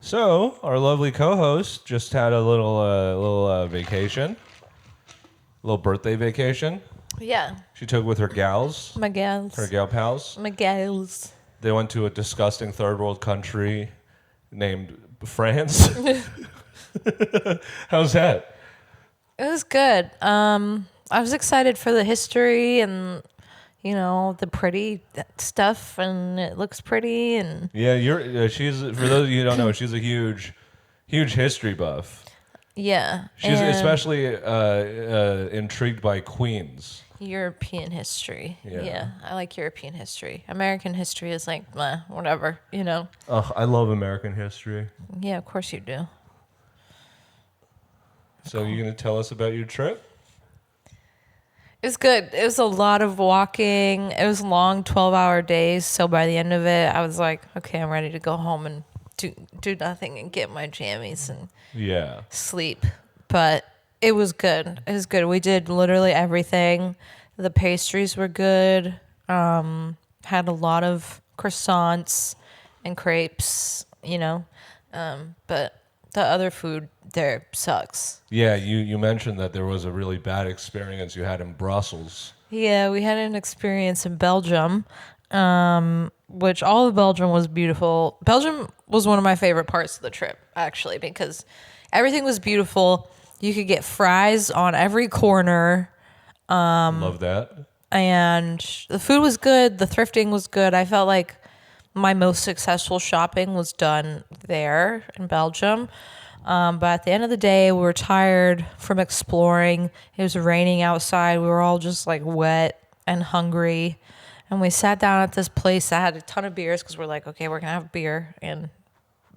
So, our lovely co-host just had a little vacation, little birthday vacation. Yeah. She took with her gals, My gals. her gal pals. My gals. They went to a disgusting third world country named France. How's that? It was good. I was excited for the history and, you know, the pretty stuff, and it looks pretty. And Yeah, she's, for those of you who don't know, she's a huge history buff. yeah. She's and especially intrigued by queens. European history. Yeah. Yeah. I like European history. American history is like, meh, whatever, you know. Oh, I love American history. Yeah, of course you do. So you going to tell us about your trip? It was good. It was a lot of walking. It was long 12-hour days. So by the end of it, I was like, okay, I'm ready to go home and do nothing and get my jammies and Yeah. sleep. But it was good. It was good. We did literally everything. The pastries were good. Had a lot of croissants and crepes, you know. But the other food there sucks. Yeah, you mentioned that there was a really bad experience you had in Brussels. Yeah, we had an experience in Belgium, which all of Belgium was beautiful. Belgium was one of my favorite parts of the trip, actually, because everything was beautiful. You could get fries on every corner. Love that. And the food was good. The thrifting was good. I felt like my most successful shopping was done there in Belgium. But at the end of the day, we were tired from exploring. It was raining outside. We were all just like wet and hungry. And we sat down at this place that had a ton of beers because we're like, okay, we're going to have beer in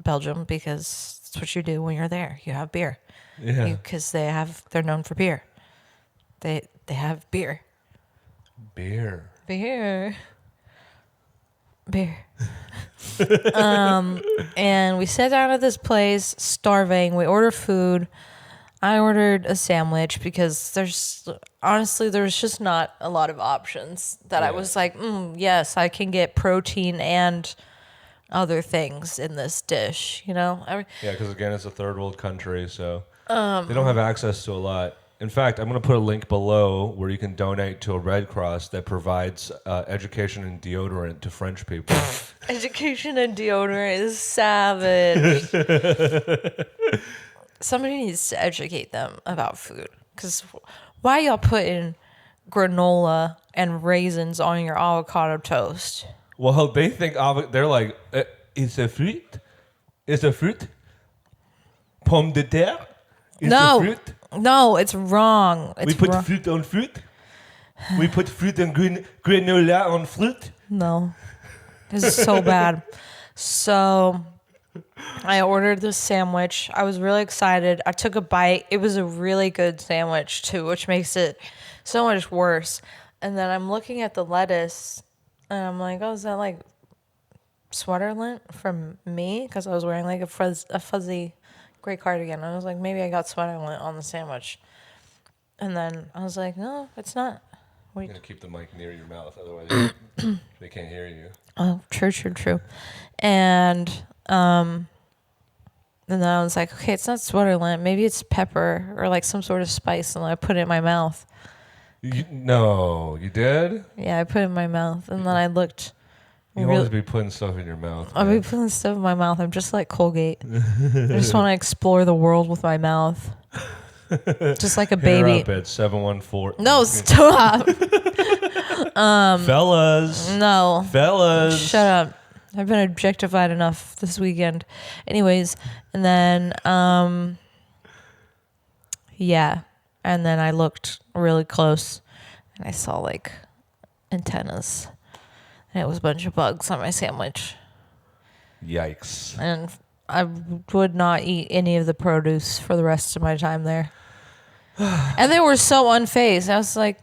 Belgium because that's what you do when you're there. You have beer. Yeah. Because they're known for beer. They have beer. Beer. And we sat down at this place, starving. We ordered food. I ordered a sandwich because there's just not a lot of options that I was like, yes, I can get protein and other things in this dish, you know? Yeah, because again, it's a third world country, so they don't have access to a lot. In fact, I'm going to put a link below where you can donate to a Red Cross that provides education and deodorant to French people. Education and deodorant is savage. Somebody needs to educate them about food. Because why y'all putting granola and raisins on your avocado toast? Well, they think they're like, it's a fruit? It's a fruit? Pomme de terre? It's a fruit? No, it's wrong. We put fruit on fruit? We put fruit and granola on fruit? No. This is so bad. So I ordered this sandwich. I was really excited. I took a bite. It was a really good sandwich too, which makes it so much worse. And then I'm looking at the lettuce and I'm like, oh, is that like sweater lint from me? Because I was wearing like a fuzzy gray cardigan. I was like, maybe I got sweater lint on the sandwich. And then I was like, no, it's not. You're going to keep the mic near your mouth, otherwise they can't hear you. Oh, true. And then I was like, okay, it's not sweater lint. Maybe it's pepper or like some sort of spice. And I put it in my mouth. No, you did? Yeah, I put it in my mouth. And then I looked. You always be putting stuff in your mouth. I'll be putting stuff in my mouth. I'm just like Colgate. I just want to explore the world with my mouth. Just like a baby. Up at 714. No, stop. Fellas. No. Fellas. Shut up. I've been objectified enough this weekend. Anyways, and then, yeah. And then I looked really close and I saw like antennas. And it was a bunch of bugs on my sandwich. Yikes. And I would not eat any of the produce for the rest of my time there. And they were so unfazed. I was like,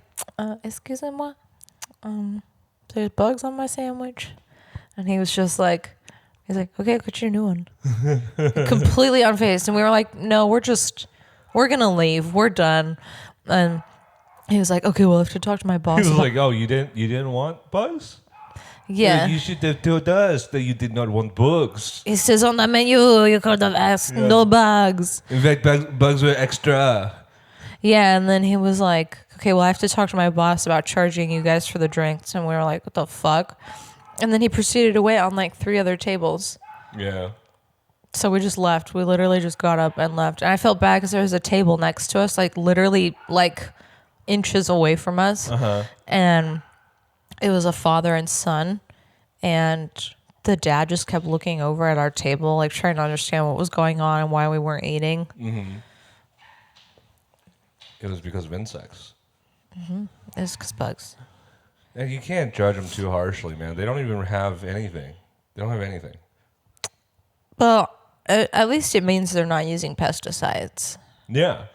excusez-moi, there's bugs on my sandwich. And he was just like, okay, get you a new one. Completely unfazed. And we were like, no, we're going to leave. We're done. And he was like, okay, well, I have to talk to my boss. He was like, oh, you didn't want bugs? Yeah. You should have told us that you did not want bugs. It says on the menu, you could have asked no bugs. In fact, bugs were extra. Yeah, and then he was like, okay, well, I have to talk to my boss about charging you guys for the drinks. And we were like, what the fuck? And then he proceeded to wait on like 3 other tables. Yeah. So we just left. We literally just got up and left. And I felt bad because there was a table next to us, like literally like inches away from us. And it was a father and son. And the dad just kept looking over at our table, like trying to understand what was going on and why we weren't eating. Mm-hmm. It was because of insects. Mm-hmm. It's because bugs. And you can't judge them too harshly, man. They don't even have anything. They don't have anything. Well, at least it means they're not using pesticides. Yeah.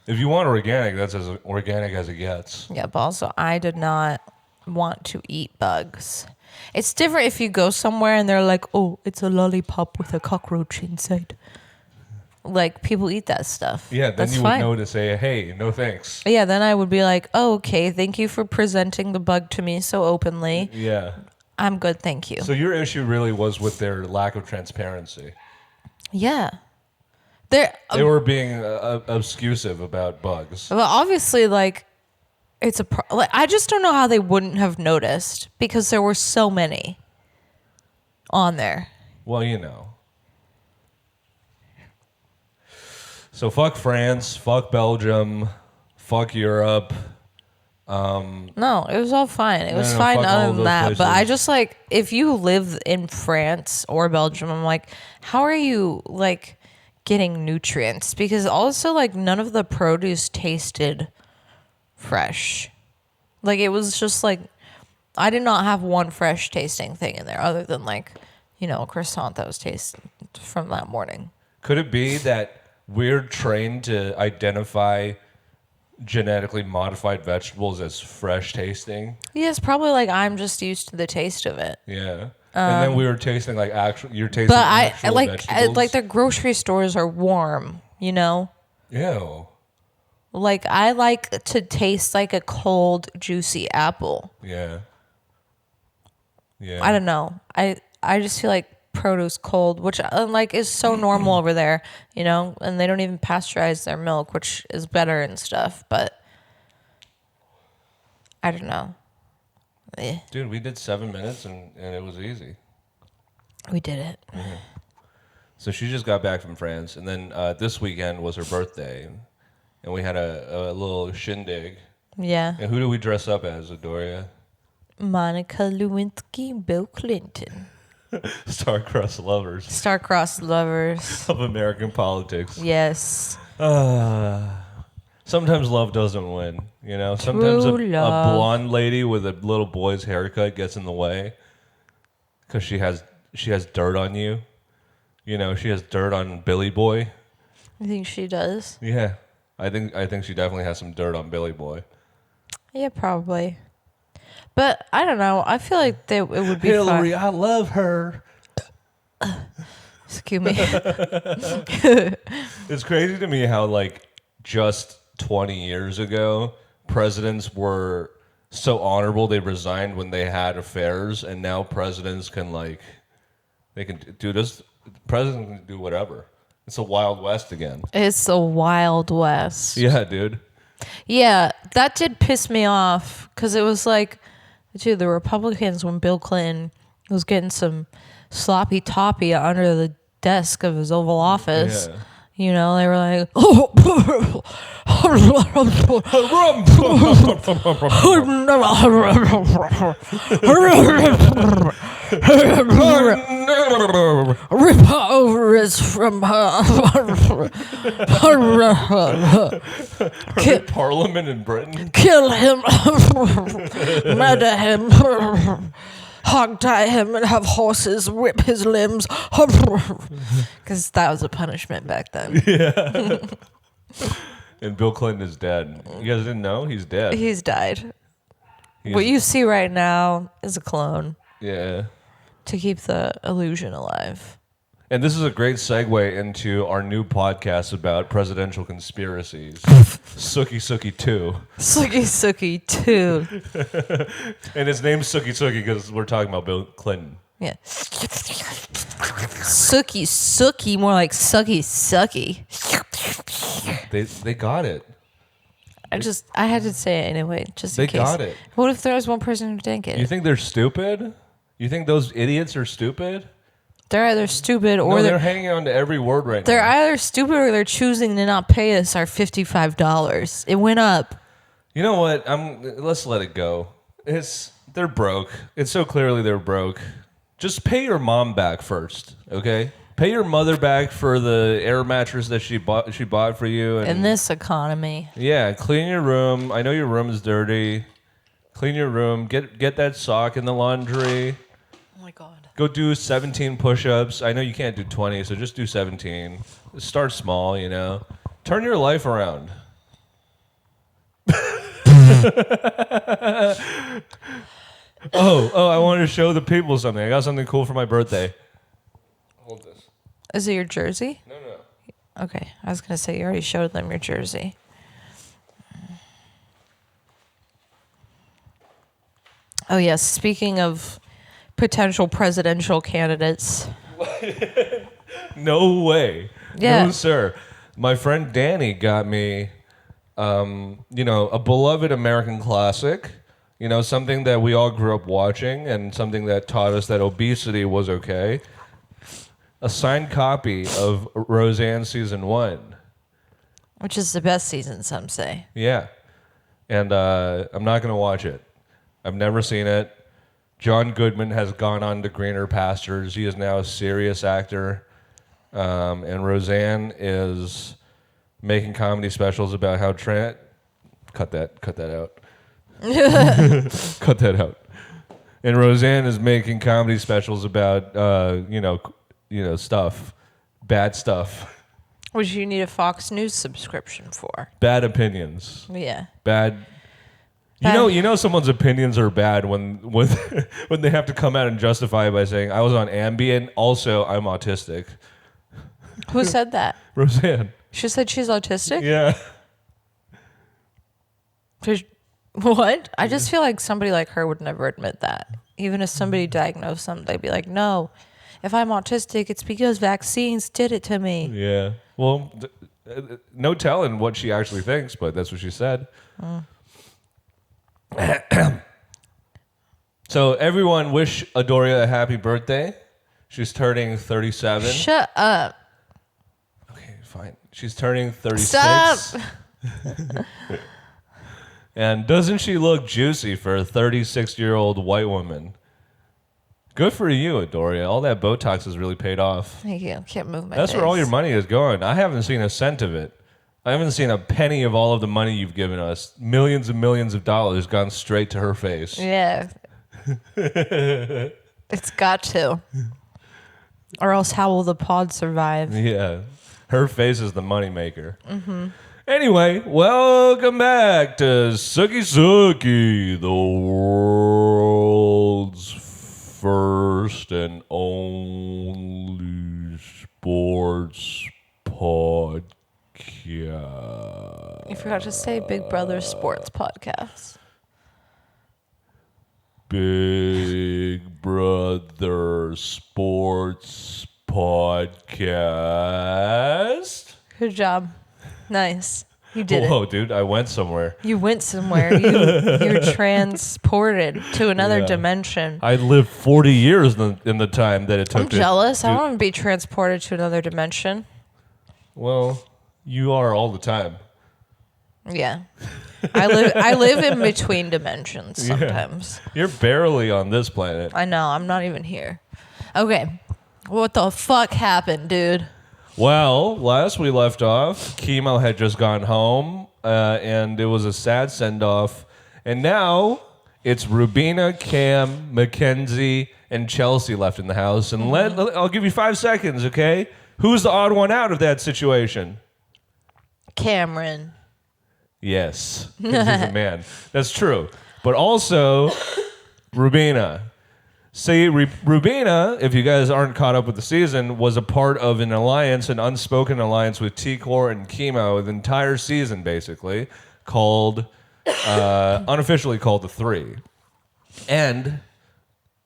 If you want organic, that's as organic as it gets. Yeah, but also I did not want to eat bugs. It's different if you go somewhere and they're like, oh, it's a lollipop with a cockroach inside. Like, people eat that stuff. Yeah, then That's you fine. would know to say, hey, no thanks. Yeah, then I would be like, oh, okay, thank you for presenting the bug to me so openly. Yeah. I'm good, thank you. So your issue really was with their lack of transparency. Yeah. They were being obscusive about bugs. Well, obviously, like, it's like, I just don't know how they wouldn't have noticed because there were so many on there. Well, you know. So fuck France, fuck Belgium, fuck Europe. No, it was all fine. It was no, fine fuck all other of than those that. But I places. just like, if you live in France or Belgium, I'm like, how are you like getting nutrients? Because also like none of the produce tasted fresh. Like it was just like, I did not have one fresh tasting thing in there other than like, you know, a croissant that was tasted from that morning. Could it be that we're trained to identify genetically modified vegetables as fresh tasting? Yes, probably like I'm just used to the taste of it. Yeah. And then we were tasting like actual. You're tasting But I actual like vegetables. the grocery stores are warm, you know? Ew. Like I like to taste like a cold, juicy apple. Yeah. Yeah. I don't know. I just feel like produce cold, which like is so normal over there, you know, and they don't even pasteurize their milk, which is better and stuff, but I don't know. Dude, we did 7 minutes and it was easy. We did it. Mm-hmm. So she just got back from France, and then this weekend was her birthday, and we had a little shindig. Yeah. And who do we dress up as, Adoria? Monica Lewinsky, Bill Clinton. Star-crossed lovers Star-crossed lovers. of American politics. Yes. Sometimes love doesn't win, you know? Sometimes a blonde lady with a little boy's haircut gets in the way because she has dirt on you. You know, she has dirt on Billy Boy. You think she does? Yeah. I think she definitely has some dirt on Billy Boy. Yeah, probably. But I don't know. I feel like it would be Hillary, fun. I love her. Excuse me. It's crazy to me how, like, just 20 years ago, presidents were so honorable they resigned when they had affairs, and now presidents can, like, they can do this. Presidents can do whatever. It's a Wild West again. It's a Wild West. Yeah, dude. Yeah, that did piss me off because it was like, dude, the Republicans, when Bill Clinton was getting some sloppy toppy under the desk of his Oval Office, Yeah. you know, they were like, rip over is from her. Parliament in Britain. Kill him, murder him, hog tie him, and have horses rip his limbs. Because that was a punishment back then. Yeah. And Bill Clinton is dead. You guys didn't know? He's dead. He's died. What you see right now is a clone Yeah. to keep the illusion alive. And this is a great segue into our new podcast about presidential conspiracies. Sooki Sooki 2. Sooki Sooki 2. And his name's Sooki Sooki because we're talking about Bill Clinton. Yeah. Sooki Sooki, more like Sucky Sucky. They got it. I had to say it anyway, just in case. They got it. What if there was one person who didn't get it? You think they're stupid? You think those idiots are stupid? They're either stupid or they're hanging on to every word right now. They're either stupid or they're choosing to not pay us our $55. It went up. You know what? Let's let it go. They're broke. It's so clearly they're broke. Just pay your mom back first, okay? Pay your mother back for the air mattress that she bought for you. In this economy. Yeah, clean your room. I know your room is dirty. Clean your room. Get that sock in the laundry. Oh my God. Go do 17 push-ups. I know you can't do 20, so just do 17. Start small, you know. Turn your life around. Oh, I wanted to show the people something. I got something cool for my birthday. Hold this. Is it your jersey? No. Okay. I was going to say, you already showed them your jersey. Oh, yes. Speaking of potential presidential candidates. No way. Yeah. No, sir. My friend Danny got me, a beloved American classic, something that we all grew up watching and something that taught us that obesity was okay. A signed copy of Roseanne Season 1. Which is the best season, some say. Yeah. And I'm not going to watch it. I've never seen it. John Goodman has gone on to greener pastures. He is now a serious actor. And Roseanne is making comedy specials about how Cut that out. Cut that out. And Roseanne is making comedy specials about, stuff. Bad stuff. Which you need a Fox News subscription for. Bad opinions. Yeah. Bad. You know someone's opinions are bad when when they have to come out and justify it by saying, I was on Ambien, also I'm autistic. Who said that? Roseanne. She said she's autistic? Yeah. What? I just feel like somebody like her would never admit that. Even if somebody diagnosed something, they'd be like, no, if I'm autistic, it's because vaccines did it to me. Yeah. Well, no telling what she actually thinks, but that's what she said. So everyone wish Adouria a happy birthday. She's turning 37. Shut up. Okay, fine. She's turning 36. Stop. And doesn't she look juicy for a 36-year-old white woman? Good for you, Adouria. All that Botox has really paid off. Thank you. Can't move my That's face. where all your money is going. I haven't seen a cent of it. I haven't seen a penny of all of the money you've given us. Millions and millions of dollars gone straight to her face. Yeah. It's got to. Or else how will the pod survive? Yeah. Her face is the moneymaker. Mm-hmm. Anyway, welcome back to Sooki Sooki, the world's first and only sports podcast. You forgot to say Big Brother Sports Podcast. Big Brother Sports Podcast. Good job. Nice. You did Whoa, it. dude, I went somewhere. You went somewhere. You're transported to another dimension. I lived 40 years in the time that it took. I'm jealous. I want to be transported to another dimension. Well, you are all the time. Yeah. I live in between dimensions sometimes. Yeah. You're barely on this planet. I know. I'm not even here. Okay. What the fuck happened, dude? Well, last we left off, Chemo had just gone home, and it was a sad send-off. And now it's Rubina, Cam, Mackenzie, and Chelsea left in the house. And I'll give you 5 seconds, okay? Who's the odd one out of that situation? Cameron. Yes, 'cause he's a man. That's true. But also, Rubina. See, Rubina, if you guys aren't caught up with the season, was a part of an alliance, an unspoken alliance with T-Core and Chemo the entire season, basically, called, unofficially called the Three. And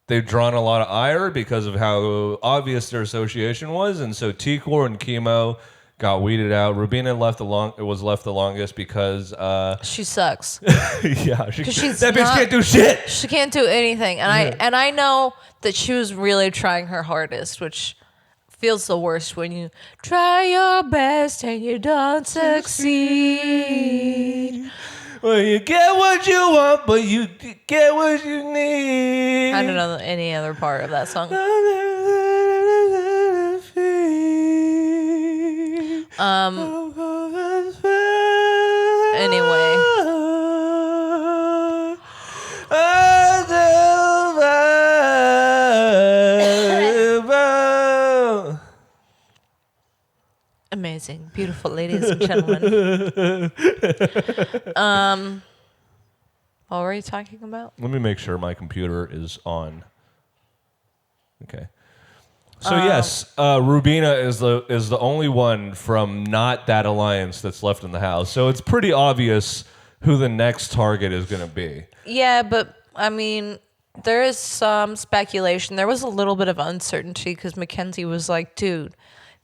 they've drawn a lot of ire because of how obvious their association was, and so T-Core and Chemo got weeded out. Rubina was left the longest because she sucks. Yeah, She's that bitch can't do shit. She can't do anything, and I know that she was really trying her hardest, which feels the worst when you try your best and you don't succeed. Well, you get what you want, but you get what you need. I don't know any other part of that song. Anyway. Amazing. Beautiful ladies and gentlemen. What were you talking about? Let me make sure my computer is on. Okay. So yes, Rubina is the only one from not that alliance that's left in the house. So it's pretty obvious who the next target is going to be. Yeah, but I mean, there is some speculation. There was a little bit of uncertainty because Mackenzie was like, dude,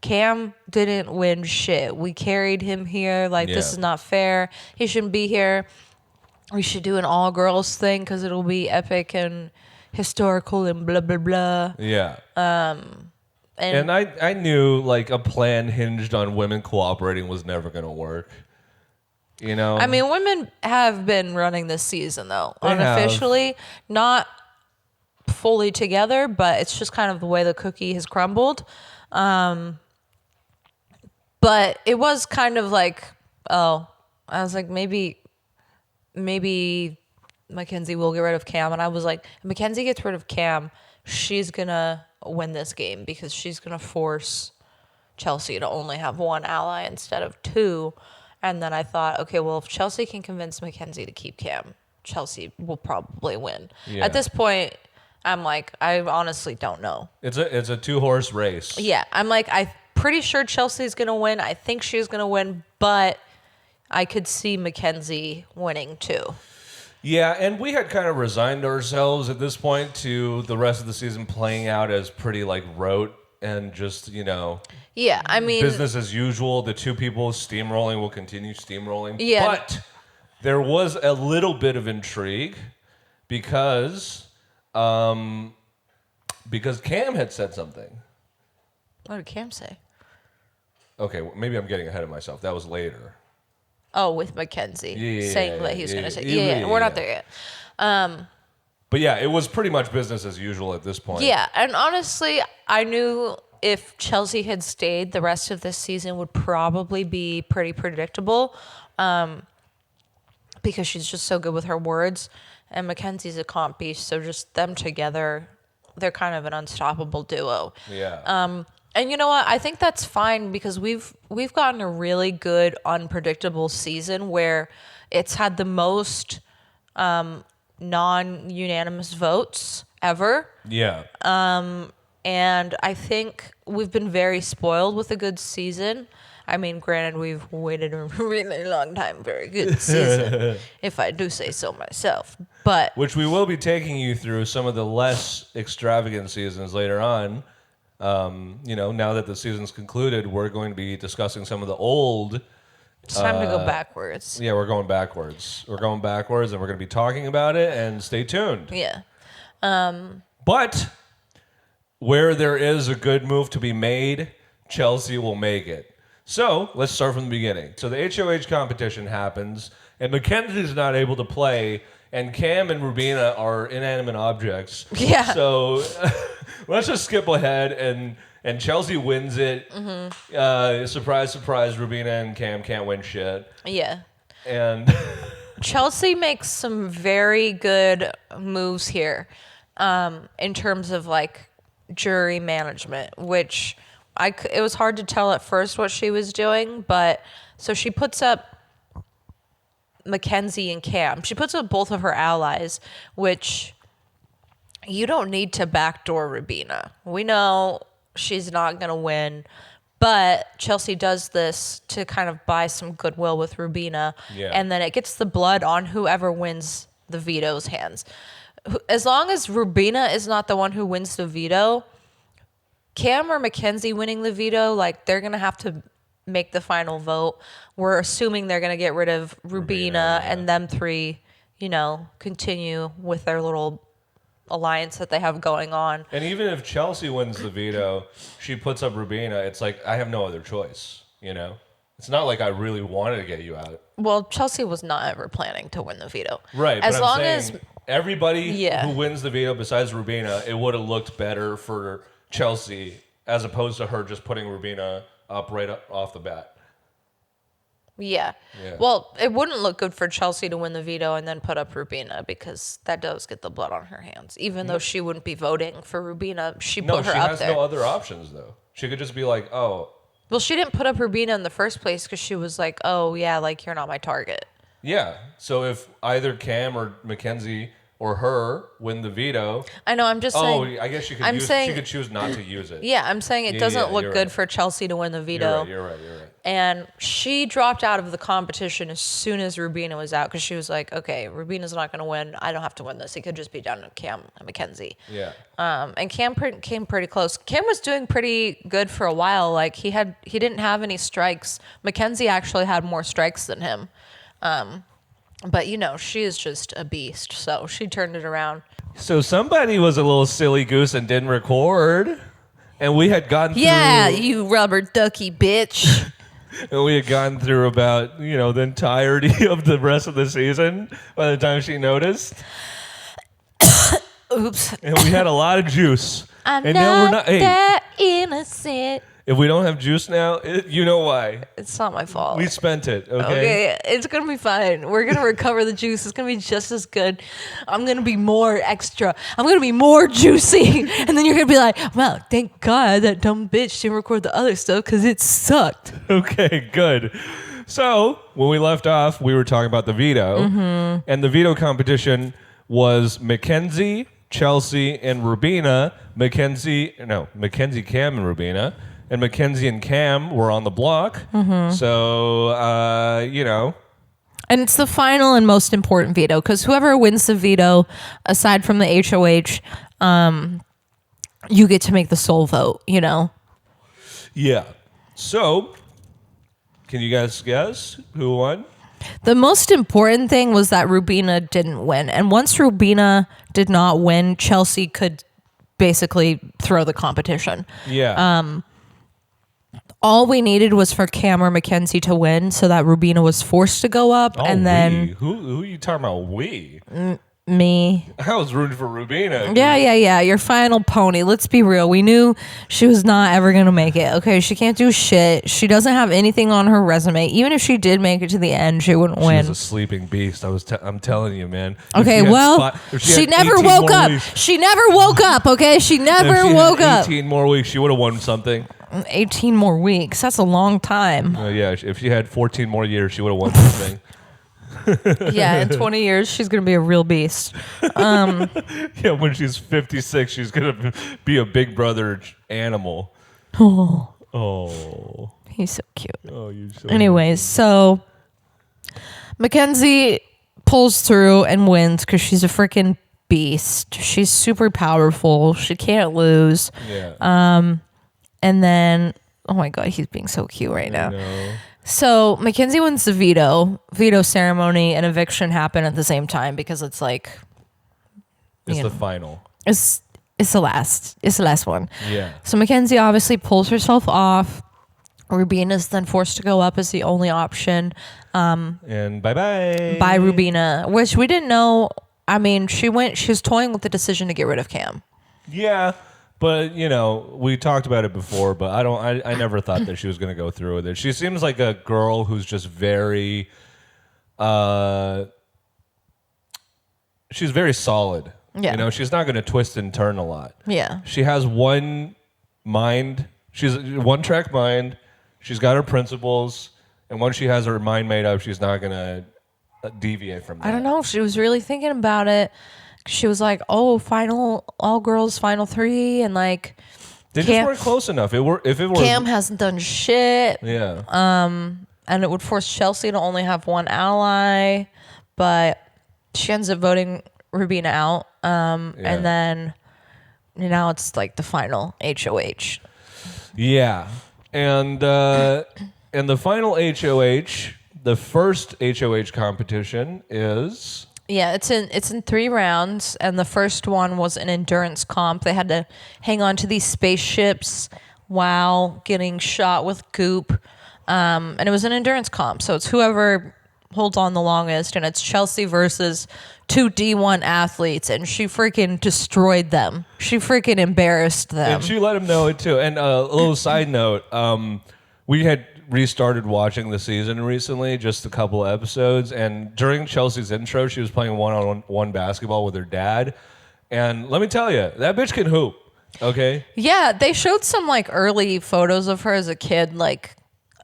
Cam didn't win shit. We carried him here. Like, this is not fair. He shouldn't be here. We should do an all-girls thing because it'll be epic and historical and blah, blah, blah. Yeah. And I knew, like, a plan hinged on women cooperating was never going to work. You know? I mean, women have been running this season, though. They unofficially. Have. Not fully together, but it's just kind of the way the cookie has crumbled. But it was kind of like, I was like, maybe Mackenzie will get rid of Cam. And I was like, if Mackenzie gets rid of Cam, she's going to win this game because she's going to force Chelsea to only have one ally instead of two. And then I thought, okay, well, if Chelsea can convince Mackenzie to keep Cam, Chelsea will probably win. Yeah. At this point, I'm like, I honestly don't know. It's a two-horse race. Yeah, I'm like, I'm pretty sure Chelsea's going to win. I think she's going to win, but I could see Mackenzie winning too. Yeah, and we had kind of resigned ourselves at this point to the rest of the season playing out as pretty like rote and just, you know. Yeah, I mean, business as usual. The two people steamrolling will continue steamrolling. Yeah. But there was a little bit of intrigue because Cam had said something. What did Cam say? Okay, well, maybe I'm getting ahead of myself. That was later. Oh, with Mackenzie saying what he was going to say. Yeah, we're not there yet. But yeah, it was pretty much business as usual at this point. Yeah, and honestly, I knew if Chelsea had stayed, the rest of this season would probably be pretty predictable because she's just so good with her words. And Mackenzie's a comp beast, so just them together, they're kind of an unstoppable duo. Yeah. And you know what? I think that's fine because we've gotten a really good unpredictable season where it's had the most non-unanimous votes ever. Yeah. And I think we've been very spoiled with a good season. I mean, granted, we've waited a really long time for a good season, if I do say so myself. But which we will be taking you through some of the less extravagant seasons later on. Now that the season's concluded, we're going to be discussing some of the old. It's time to go backwards. Yeah, we're going backwards. We're going backwards, and we're going to be talking about it, and stay tuned. Yeah. But where there is a good move to be made, Chelsea will make it. So let's start from the beginning. So the HOH competition happens, and Mackenzie's not able to play, and Cam and Rubina are inanimate objects. Yeah. So let's just skip ahead, and Chelsea wins it. Mm-hmm. Surprise, surprise, Rubina and Cam can't win shit. Yeah. And Chelsea makes some very good moves here in terms of like jury management, which it was hard to tell at first what she was doing, but so she puts up Mackenzie and Cam. She puts up both of her allies, which you don't need to backdoor Rubina. We know she's not going to win, but Chelsea does this to kind of buy some goodwill with Rubina, and then it gets the blood on whoever wins the veto's hands. As long as Rubina is not the one who wins the veto, Cam or Mackenzie winning the veto, like, they're going to have to make the final vote. We're assuming they're going to get rid of Rubina and them three, you know, continue with their little alliance that they have going on. And even if Chelsea wins the veto, she puts up Rubina, it's like, I have no other choice, you know? It's not like I really wanted to get you out. Well, Chelsea was not ever planning to win the veto. Right, as but long I'm saying as everybody who wins the veto besides Rubina, it would have looked better for Chelsea as opposed to her just putting Rubina up off the bat. Yeah. Well, it wouldn't look good for Chelsea to win the veto and then put up Rubina, because that does get the blood on her hands. Even though she wouldn't be voting for Rubina, she put her up there. No, she has no other options, though. She could just be like, oh. Well, she didn't put up Rubina in the first place because she was like, oh, yeah, like, you're not my target. Yeah. So if either Cam or Mackenzie or her win the veto. I know, I'm just saying. Oh, I guess she could choose not to use it. Yeah, I'm saying it doesn't look good for Chelsea to win the veto. You're right. And she dropped out of the competition as soon as Rubina was out because she was like, okay, Rubina's not going to win. I don't have to win this. It could just be down to Cam and Mackenzie. Yeah. And Cam came pretty close. Cam was doing pretty good for a while. Like, he didn't have any strikes. Mackenzie actually had more strikes than him. But, you know, she is just a beast. So she turned it around. So somebody was a little silly goose and didn't record. And we had gotten through... Yeah, you rubber ducky bitch. And we had gone through about, you know, the entirety of the rest of the season by the time she noticed. Oops. And we had a lot of juice. I'm and not, now we're not that innocent. If we don't have juice now, you know why. It's not my fault. We spent it, okay? Okay, it's going to be fine. We're going to recover the juice. It's going to be just as good. I'm going to be more extra. I'm going to be more juicy. And then you're going to be like, well, thank God that dumb bitch didn't record the other stuff because it sucked. Okay, good. So, when we left off, we were talking about the veto. Mm-hmm. And the veto competition was Mackenzie, Chelsea, and Rubina. Mackenzie, Cam, and Rubina. And Mackenzie and Cam were on the block. Mm-hmm. So, you know. And it's the final and most important veto, because whoever wins the veto, aside from the HOH, you get to make the sole vote, you know? Yeah. So, can you guys guess who won? The most important thing was that Rubina didn't win. And once Rubina did not win, Chelsea could basically throw the competition. Yeah. All we needed was for Cam or Mackenzie to win so that Rubina was forced to go up. And then Who are you talking about, we? Me. I was rooting for Rubina. Yeah. Your final pony. Let's be real. We knew she was not ever going to make it. Okay, she can't do shit. She doesn't have anything on her resume. Even if she did make it to the end, she wouldn't win. She was a sleeping beast. I'm telling you, man. Okay, well, she never woke up. She never woke up, okay? She never woke up. 18 more weeks, she would have won something. 18 more weeks. That's a long time. Yeah, if she had 14 more years, she would have won something. Yeah, in 20 years, she's going to be a real beast. Yeah, when she's 56, she's going to be a big brother animal. Oh. He's so cute. Oh, you're so Anyways, so Mackenzie pulls through and wins because she's a freaking beast. She's super powerful. She can't lose. Yeah. And then, oh my God, he's being so cute right now. So Mackenzie wins the veto ceremony, and eviction happen at the same time because it's like it's the final. It's the last one. Yeah. So Mackenzie obviously pulls herself off. Rubina is then forced to go up as the only option. And bye By Rubina, which we didn't know. I mean, she was toying with the decision to get rid of Cam. Yeah. But, you know, we talked about it before, but I never thought that she was going to go through with it. She seems like a girl who's just very, she's very solid. Yeah. You know, she's not going to twist and turn a lot. Yeah. She has one mind. She's a one-track mind. She's got her principles. And once she has her mind made up, she's not going to deviate from that. I don't know. She was really thinking about it. she was like, "Oh, all girls final 3," and like They just weren't close enough. If it were Cam hasn't done shit. Yeah. And it would force Chelsea to only have one ally, but she ends up voting Rubina out. And then now it's like the final HOH. Yeah. And the final HOH, the first HOH competition is Yeah, it's in 3 rounds, and the first one was an endurance comp. They had to hang on to these spaceships while getting shot with goop. And it was an endurance comp, so it's whoever holds on the longest, and it's Chelsea versus 2 D1 athletes, and she freaking destroyed them. She freaking embarrassed them. And she let him know it too. And a little side note, we had restarted watching the season recently, just a couple episodes, and during Chelsea's intro, she was playing one-on-one basketball with her dad. And let me tell you, that bitch can hoop, okay? Yeah, they showed some like early photos of her as a kid, like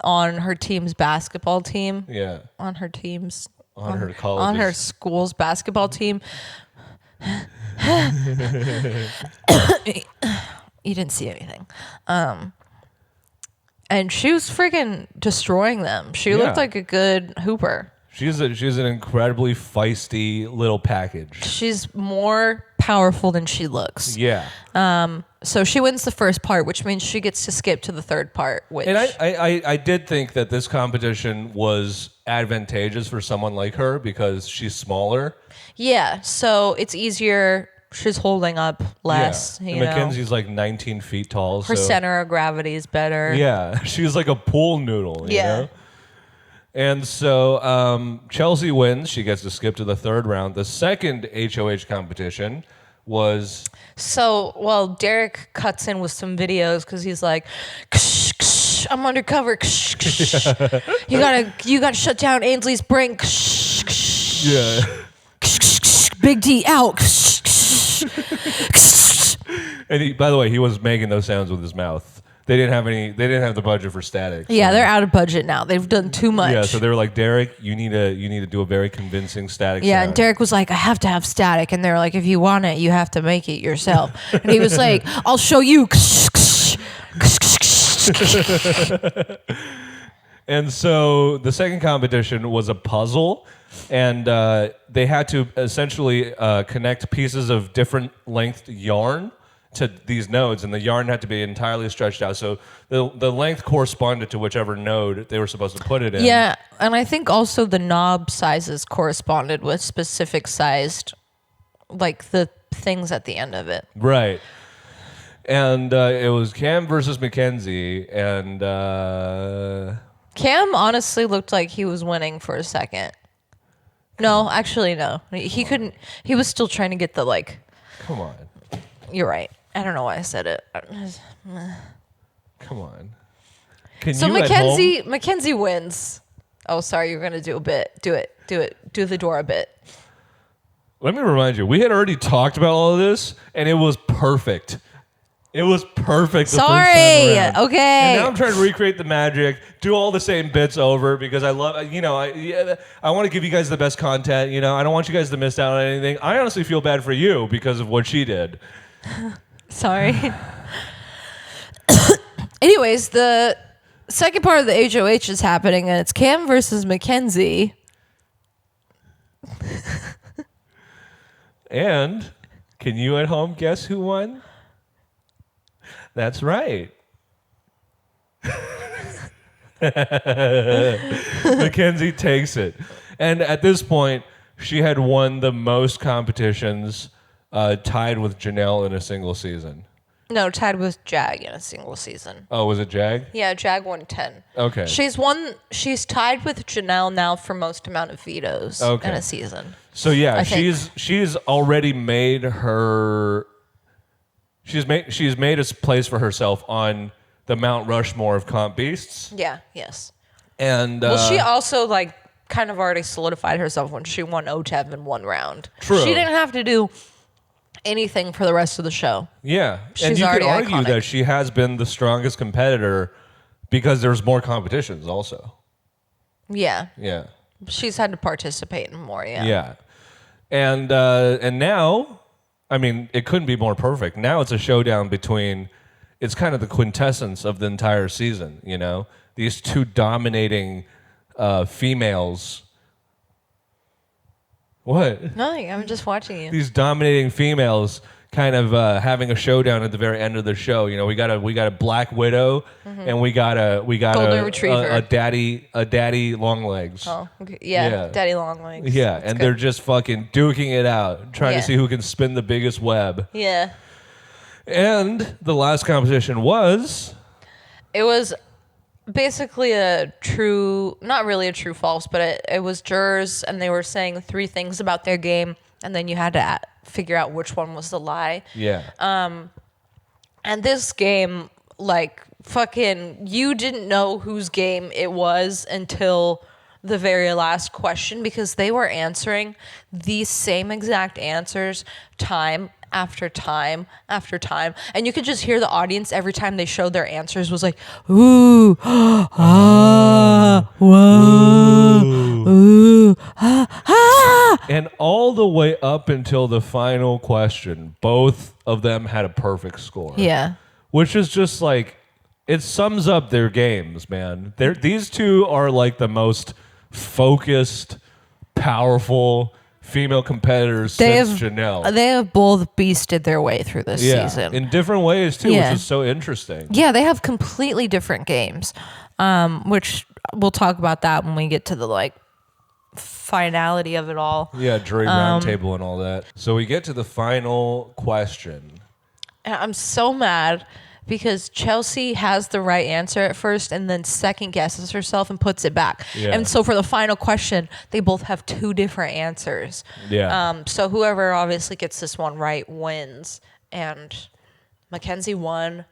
on her team's basketball team. Yeah. On her team's On her college. on her school's basketball team. You didn't see anything. And she was freaking destroying them. She looked like a good hooper. She's an incredibly feisty little package. She's more powerful than she looks. Yeah. So she wins the first part, which means she gets to skip to the third part. Which And I did think that this competition was advantageous for someone like her because she's smaller. yeah, so it's easier. She's holding up less. Yeah. You And know, Mackenzie's like 19 feet tall. her so center of gravity is better. yeah, she's like a pool noodle. You Yeah. know? And so Chelsea wins. She gets to skip to the third round. The second HOH competition was So, well, Derek cuts in with some videos because he's like, ksh, ksh, "I'm undercover. Ksh, ksh. You gotta shut down Ainsley's brain. Ksh, ksh, yeah. ksh, ksh, ksh. Big D out. Ksh, ksh, ksh." And he, by the way, he was making those sounds with his mouth. They didn't have the budget for static. So. Yeah, they're out of budget now. They've done too much. Yeah, so they were like, Derek, you need to do a very convincing static. Yeah, sound. and Derek was like, "I have to have static," and they're like, "If you want it, you have to make it yourself." And he was like, "I'll show you." And so the second competition was a puzzle, and they had to essentially connect pieces of different length yarn to these nodes, and the yarn had to be entirely stretched out. So the length corresponded to whichever node they were supposed to put it in. Yeah, and I think also the knob sizes corresponded with specific sized, like the things at the end of it. Right. And it was Cam versus Mackenzie, and Cam honestly looked like he was winning for a second. No, actually, no. He couldn't. He was still trying to get the like. come on. You're right. I don't know why I said it. Come on. Can So you at home- Mackenzie wins. Oh, sorry, you're gonna do a bit. Do it. Do the Dora bit. Let me remind you, we had already talked about all of this, and it was perfect. It was perfect. The Sorry. First time around. Okay. And now I'm trying to recreate the magic, do all the same bits over because I love, I want to give you guys the best content. I don't want you guys to miss out on anything. I honestly feel bad for you because of what she did. Sorry. Anyways, the second part of the HOH is happening, and it's Cam versus Mackenzie. And can you at home guess who won? That's right. Mackenzie takes it. And at this point, she had won the most competitions, tied with Janelle in a single season. No, tied with Jag in a single season. Oh, was it Jag? Yeah, Jag won 10. Okay. She's tied with Janelle now for most amount of vetoes in a season. So yeah, I think. she's already made her. She's made a place for herself on the Mount Rushmore of comp beasts. Yeah, yes. And Well, she also like kind of already solidified herself when she won OTEV in one round. True. She didn't have to do anything for the rest of the show. yeah, She's and you could already argue iconic. that she has been the strongest competitor because there's more competitions also. Yeah. Yeah. She's had to participate in more, yeah. Yeah. And now, I mean, it couldn't be more perfect. Now it's a showdown between, it's kind of the quintessence of the entire season, you know? These two dominating females. What? Nothing. I'm just watching you. These dominating females kind of having a showdown at the very end of the show. You know, we got a Black Widow, and we got Golden Retriever. a daddy long legs. Oh, okay. Yeah, daddy long legs. Yeah, That's and good. they're just fucking duking it out, trying Yeah. to see who can spin the biggest web. Yeah. And the last competition was It was basically not really a true false, but it was jurors, and they were saying 3 things about their game, and then you had to figure out which one was the lie. yeah. And this game, like, fucking, you didn't know whose game it was until the very last question, because they were answering the same exact answers time after time after time. And you could just hear the audience every time they showed their answers was like, ooh, ah, whoa, ooh, ah. And all the way up until the final question, both of them had a perfect score. Yeah. Which is just like, it sums up their games, man. These two are like the most focused, powerful female competitors since Janelle. They have both beasted their way through this season. In different ways too, Yeah. which is so interesting. Yeah, they have completely different games, which we'll talk about that when we get to the like finality of it all. Yeah, jury roundtable and all that. So we get to the final question. And I'm so mad because Chelsea has the right answer at first and then second guesses herself and puts it back. Yeah. And so for the final question, they both have 2 different answers. Yeah. So whoever obviously gets this one right wins. And Mackenzie won.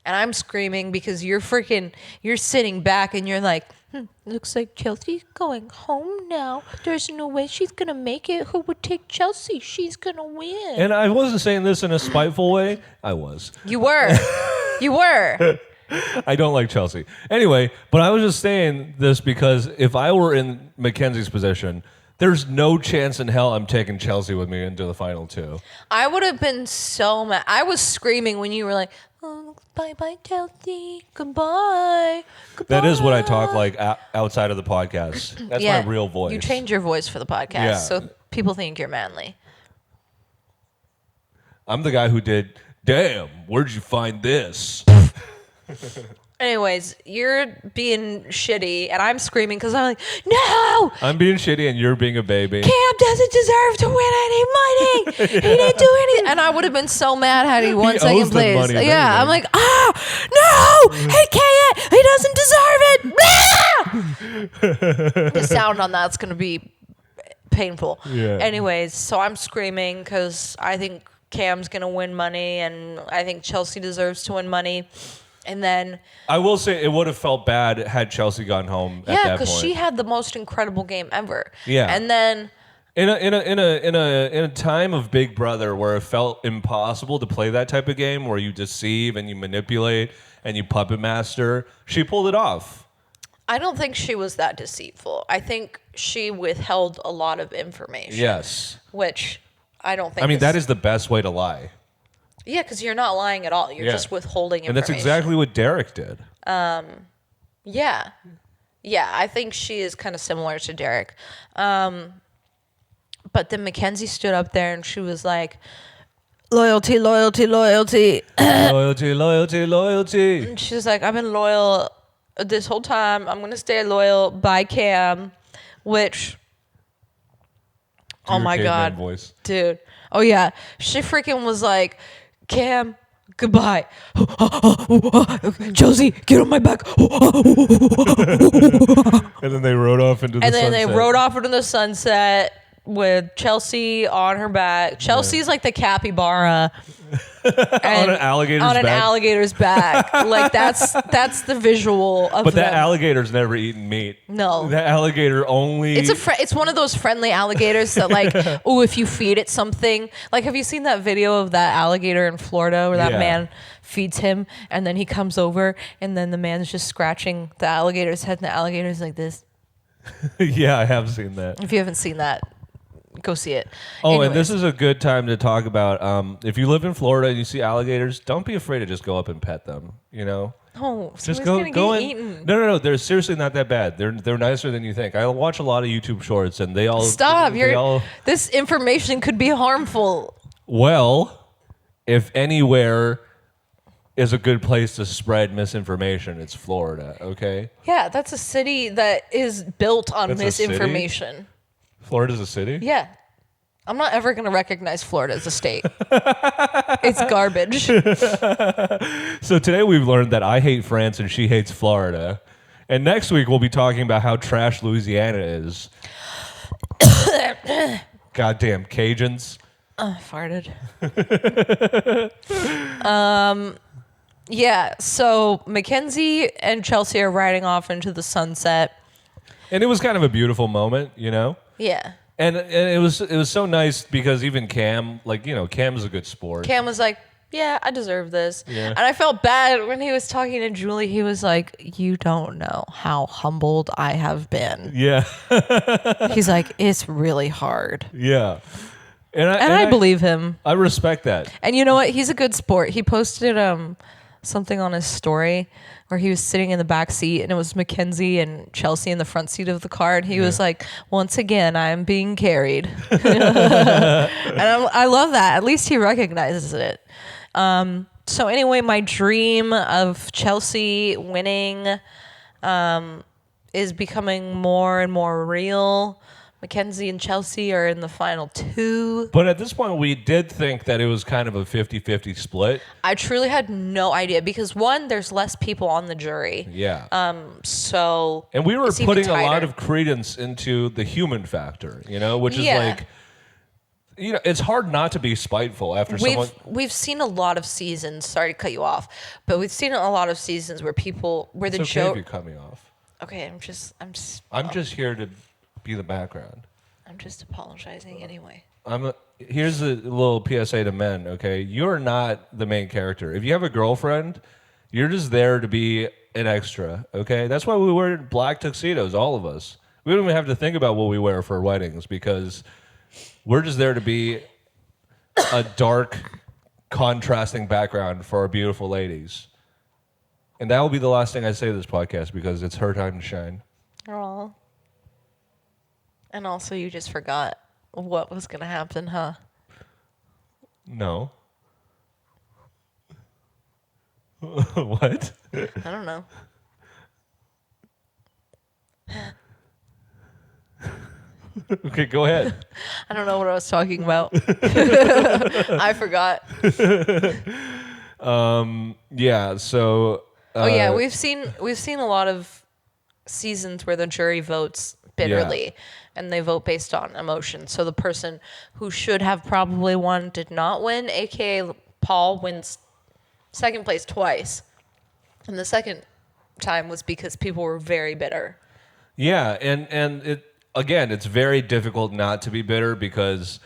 And I'm screaming because you're sitting back and you're like, looks like Chelsea's going home now. There's no way she's going to make it. Who would take Chelsea? She's going to win. And I wasn't saying this in a spiteful way. I was. You were. You were. I don't like Chelsea. Anyway, but I was just saying this because if I were in Mackenzie's position, there's no chance in hell I'm taking Chelsea with me into the final 2. I would have been so mad. I was screaming when you were like, oh, bye-bye, Chelsea. Goodbye. Goodbye. That is what I talk like outside of the podcast. That's my real voice. You change your voice for the podcast, Yeah. so people think you're manly. I'm the guy who did, damn, where'd you find this? Anyways, you're being shitty, and I'm screaming because I'm like, no! I'm being shitty and you're being a baby. Cam doesn't deserve to win any money. He didn't do anything. And I would have been so mad had he won He second owes them place. money, if Yeah, I'm anything. like, no! He can't! He doesn't deserve it! The sound on that's going to be painful. Yeah. Anyways, so I'm screaming because I think Cam's going to win money, and I think Chelsea deserves to win money. And then, I will say it would have felt bad had Chelsea gone home at that point. yeah, because she had the most incredible game ever. Yeah. And then, In a time of Big Brother where it felt impossible to play that type of game where you deceive and you manipulate and you puppet master, she pulled it off. I don't think she was that deceitful. I think she withheld a lot of information. Yes. Which I don't think. I mean, that is the best way to lie. Yeah, because you're not lying at all. You're just withholding information. And that's exactly what Derek did. Yeah. Yeah, I think she is kind of similar to Derek. But then Mackenzie stood up there and she was like, loyalty, loyalty, loyalty. Loyalty, loyalty, loyalty. And she was like, I've been loyal this whole time. I'm going to stay loyal by Cam, which, Do oh your my caveman God. voice. Dude. Oh, yeah. She freaking was like, Cam, goodbye. Josie, get on my back. And then they rode off into the And then sunset. they rode off into the sunset with Chelsea on her back. Chelsea's like the capybara. on an alligator's back. Like that's the visual of But that them. alligator's never eaten meat. No. That alligator only... It's one of those friendly alligators that like, oh, if you feed it something. Like, have you seen that video of that alligator in Florida where that Yeah. man feeds him and then he comes over and then the man's just scratching the alligator's head and the alligator's like this? Yeah, I have seen that. If you haven't seen that, go see it. Oh, and Anyways. this is a good time to talk about if you live in Florida and you see alligators, don't be afraid to just go up and pet them. You know, Oh, just gonna go get in. eaten. No. They're seriously not that bad. They're nicer than you think. I watch a lot of YouTube shorts, and they all Stop! They all, This information could be harmful. well, if anywhere is a good place to spread misinformation, it's Florida. Okay, Yeah, that's a city that is built on That's a city? misinformation. Florida's a city. Yeah. I'm not ever going to recognize Florida as a state. It's garbage. So today we've learned that I hate France and she hates Florida. And next week we'll be talking about how trash Louisiana is. Goddamn Cajuns. Farted. Yeah, so Mackenzie and Chelsea are riding off into the sunset. And it was kind of a beautiful moment, you know? Yeah. And it was so nice because even Cam, like, you know, Cam's a good sport. Cam was like, yeah, I deserve this. Yeah. And I felt bad when he was talking to Julie. He was like, you don't know how humbled I have been. Yeah. He's like, it's really hard. Yeah. And I believe him. I respect that. And you know what? He's a good sport. He posted something on his story where he was sitting in the back seat and it was Mackenzie and Chelsea in the front seat of the car. And he was like, once again, I'm being carried. And I love that. At least he recognizes it. So anyway, my dream of Chelsea winning is becoming more and more real. Mackenzie and Chelsea are in the final 2. But at this point, we did think that it was kind of a 50-50 split. I truly had no idea because, one, there's less people on the jury. Yeah. So And we were it's even putting a lot tighter. of credence into the human factor, you know, which is Yeah. like, you know, it's hard not to be spiteful after someone. We've seen a lot of seasons. Sorry to cut you off, but we've seen a lot of seasons where the It's okay joke. if you cut me off. Okay, I'm just here to be the background. I'm just apologizing anyway. Here's a little PSA to men, okay? You're not the main character. If you have a girlfriend, you're just there to be an extra, okay? That's why we wear black tuxedos, all of us. We don't even have to think about what we wear for weddings because we're just there to be a dark, contrasting background for our beautiful ladies. And that will be the last thing I say to this podcast because it's her time to shine. Aw. And also, you just forgot what was going to happen, huh? No. What? I don't know. Okay, go ahead. I don't know what I was talking about. I forgot. Yeah, so Oh yeah, we've seen a lot of seasons where the jury votes bitterly and they vote based on emotion. So the person who should have probably won did not win, aka Paul wins second place twice. And the second time was because people were very bitter. yeah, and it again, it's very difficult not to be bitter because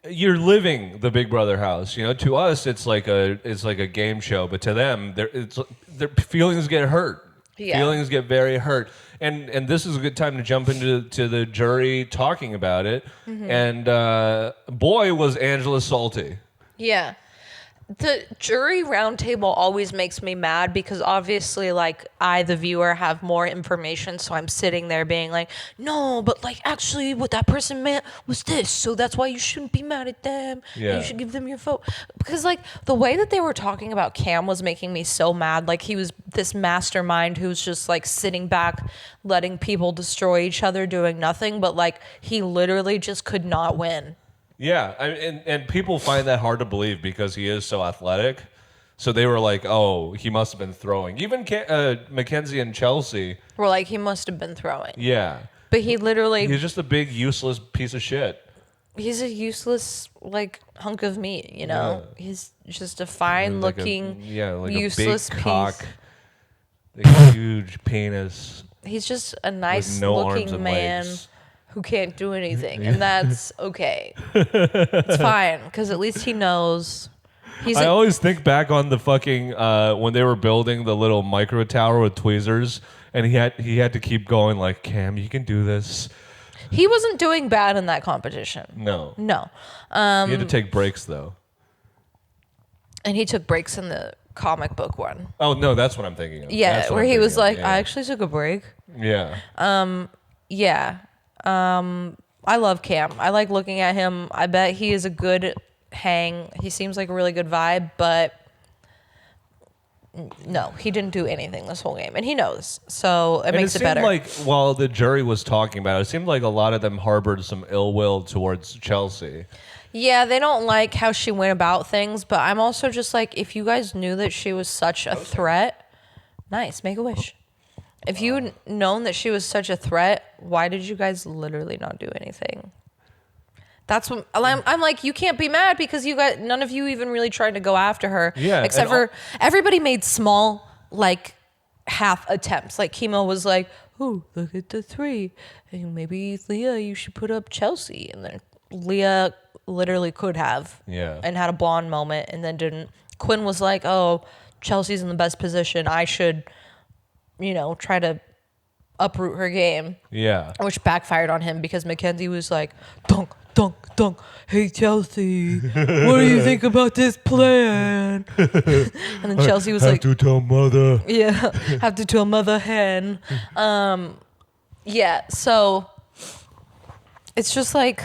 you're living the Big Brother house. You know, to us it's like a game show, but to them their feelings get hurt. Yeah. Feelings get very hurt. And this is a good time to jump into the jury talking about it. Mm-hmm. And boy, was Angela salty. Yeah. The jury roundtable always makes me mad because obviously, like, I, the viewer, have more information. So I'm sitting there being like, no, but like, actually, what that person meant was this. So that's why you shouldn't be mad at them. Yeah. You should give them your vote. Because, like, the way that they were talking about Cam was making me so mad. Like, he was this mastermind who's just, like, sitting back, letting people destroy each other, doing nothing. But, like, he literally just could not win. Yeah, and people find that hard to believe because he is so athletic. So they were like, oh, he must have been throwing. Even Mackenzie and Chelsea. We're like, he must have been throwing. Yeah. But he literally... He's just a big, useless piece of shit. He's a useless, like, hunk of meat, you know? Yeah. He's just a fine-looking, like useless a big cock, piece. a huge penis. He's just a With no arms nice-looking and man legs. who can't do anything, and that's okay. It's fine, because at least he knows. I always think back on the fucking when they were building the little micro tower with tweezers, and he had to keep going like, Cam, you can do this. He wasn't doing bad in that competition. No. No. He had to take breaks, though. And he took breaks in the comic book one. Oh, no, that's what I'm thinking of. Yeah, where he was like, I actually took a break. Yeah. Yeah. I love Cam. I like looking at him. I bet he is a good hang. He seems like a really good vibe, but no, he didn't do anything this whole game, and he knows, so it makes it better. Like while the jury was talking about it, it seemed like a lot of them harbored some ill will towards Chelsea. Yeah, they don't like how she went about things, but I'm also just like, if you guys knew that she was such a threat, nice, make a wish. If you had known that she was such a threat, why did you guys literally not do anything? That's what I'm like. You can't be mad because none of you even really tried to go after her. Yeah, except for everybody made small, like, half attempts. Like Chemo was like, "Oh, look at the 3, and maybe Leah, you should put up Chelsea." And then Leah literally could have, and had a blonde moment, and then didn't. Quinn was like, "Oh, Chelsea's in the best position. I should, try to uproot her game." Yeah, which backfired on him because Mackenzie was like, "Dunk, dunk, dunk. Hey, Chelsea, what do you think about this plan?" And then Chelsea was like, "Have to tell mother." Yeah, have to tell mother hen. Yeah, so it's just like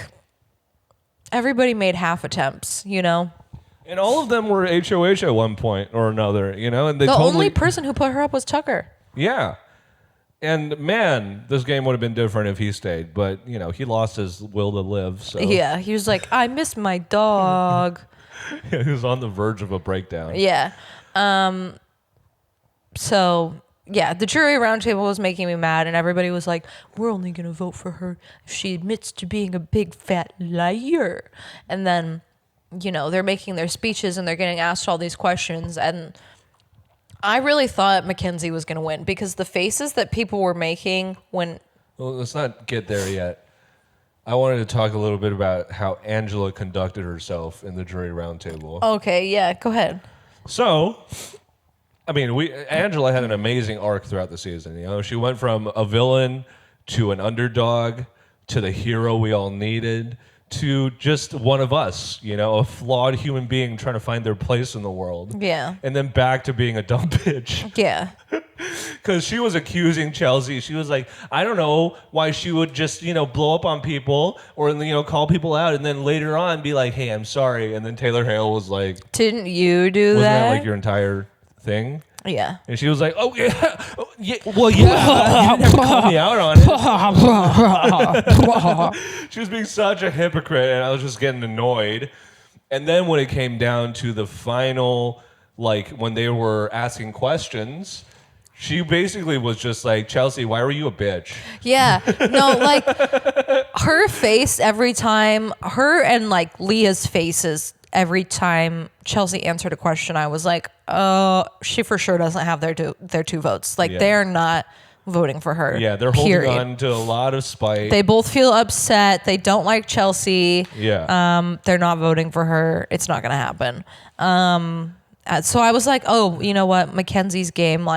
everybody made half attempts, And all of them were HOH at one point or another, and they the only person who put her up was Tucker. Yeah. And man, this game would have been different if he stayed, but he lost his will to live. So yeah, he was like, "I miss my dog." Yeah, he was on the verge of a breakdown. Yeah. So yeah, the jury roundtable was making me mad, and everybody was like, "We're only gonna vote for her if she admits to being a big fat liar." And then, they're making their speeches and they're getting asked all these questions, and I really thought Mackenzie was going to win because the faces that people were making when... Well, let's not get there yet. I wanted to talk a little bit about how Angela conducted herself in the jury roundtable. Okay, yeah, go ahead. So, Angela had an amazing arc throughout the season. She went from a villain to an underdog to the hero we all needed to just one of us, a flawed human being trying to find their place in the world. Yeah. And then back to being a dumb bitch. Yeah. Because she was accusing Chelsea. She was like, I don't know why she would just, blow up on people or, call people out and then later on be like, hey, I'm sorry. And then Taylor Hale was like, didn't you do wasn't that? Wasn't that like your entire thing? Yeah. And she was like, oh, yeah. Well, yeah. You didn't have to call me out on it. She was being such a hypocrite, and I was just getting annoyed. And then when it came down to the final, when they were asking questions, she basically was just like, Chelsea, why were you a bitch? Yeah. No, her face every time, her and, Leah's faces every time Chelsea answered a question, I was like, oh, she for sure doesn't have their two votes. They're not voting for her. Yeah, they're holding on to a lot of spite. They both feel upset. They don't like Chelsea. Yeah. They're not voting for her. It's not going to happen. So I was like, oh, you know what? Mackenzie's game,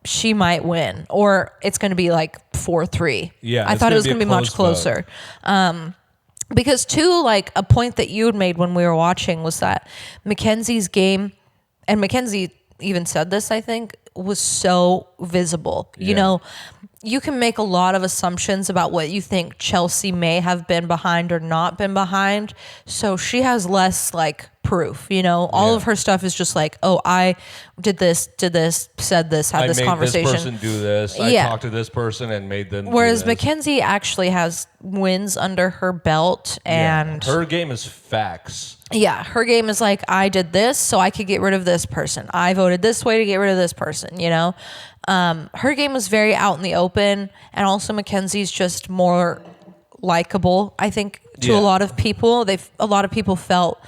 she might win. Or it's going to be 4-3. Yeah. I thought it was going to be much closer. Because too, a point that you had made when we were watching was that Mackenzie's game, and Mackenzie even said this, I think, was so visible. Yeah. You can make a lot of assumptions about what you think Chelsea may have been behind or not been behind. So she has less proof, all of her stuff is just oh, I did this, said this, had this conversation. I made this person do this. I talked to this person and made them Whereas do this. Mackenzie actually has wins under her belt, and her game is facts. Yeah, her game is I did this so I could get rid of this person. I voted this way to get rid of this person, Her game was very out in the open, and also Mackenzie's just more likable, I think, to a lot of people. A lot of people felt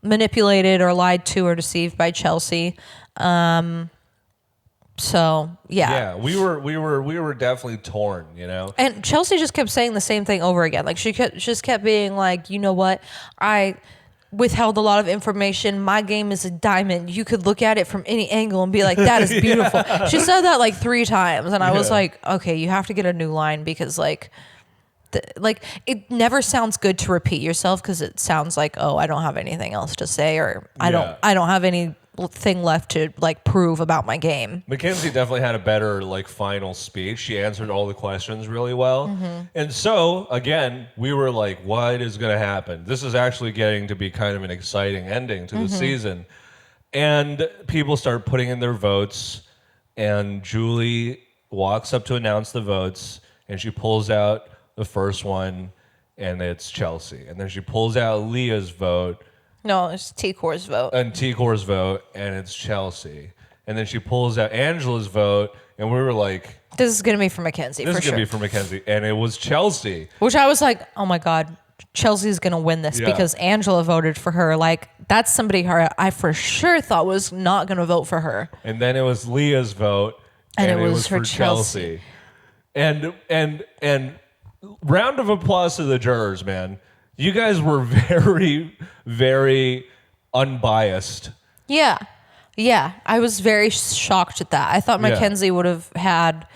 manipulated or lied to or deceived by Chelsea. So yeah, we were definitely torn, And Chelsea just kept saying the same thing over again. She just kept being like, you know what, I withheld a lot of information. My game is a diamond. You could look at it from any angle and be like, that is beautiful. She said that 3 times, and I was like, okay, you have to get a new line because like it never sounds good to repeat yourself because it sounds like, oh, I don't have anything else to say, or I don't have anything left to like prove about my game. Mackenzie definitely had a better like final speech. She answered all the questions really well. And so again, we were like, what is going to happen? This is actually getting to be kind of an exciting ending to the season. And people start putting in their votes, and Julie walks up to announce the votes, and she pulls out the first one, and it's Chelsea. And then she pulls out Leah's vote. No, it's T-Core's vote. And T-Core's vote, and it's Chelsea. And then she pulls out Angela's vote, and we were like, this is going to be for Mackenzie, this for is sure. going to be for Mackenzie. And it was Chelsea. Which I was like, oh my God, Chelsea's going to win this because Angela voted for her. Like, that's somebody I for sure thought was not going to vote for her. And then it was Leah's vote, and it was for Chelsea. And round of applause to the jurors, man. You guys were very, very unbiased. Yeah. Yeah. I was very shocked at that. I thought Mackenzie would have had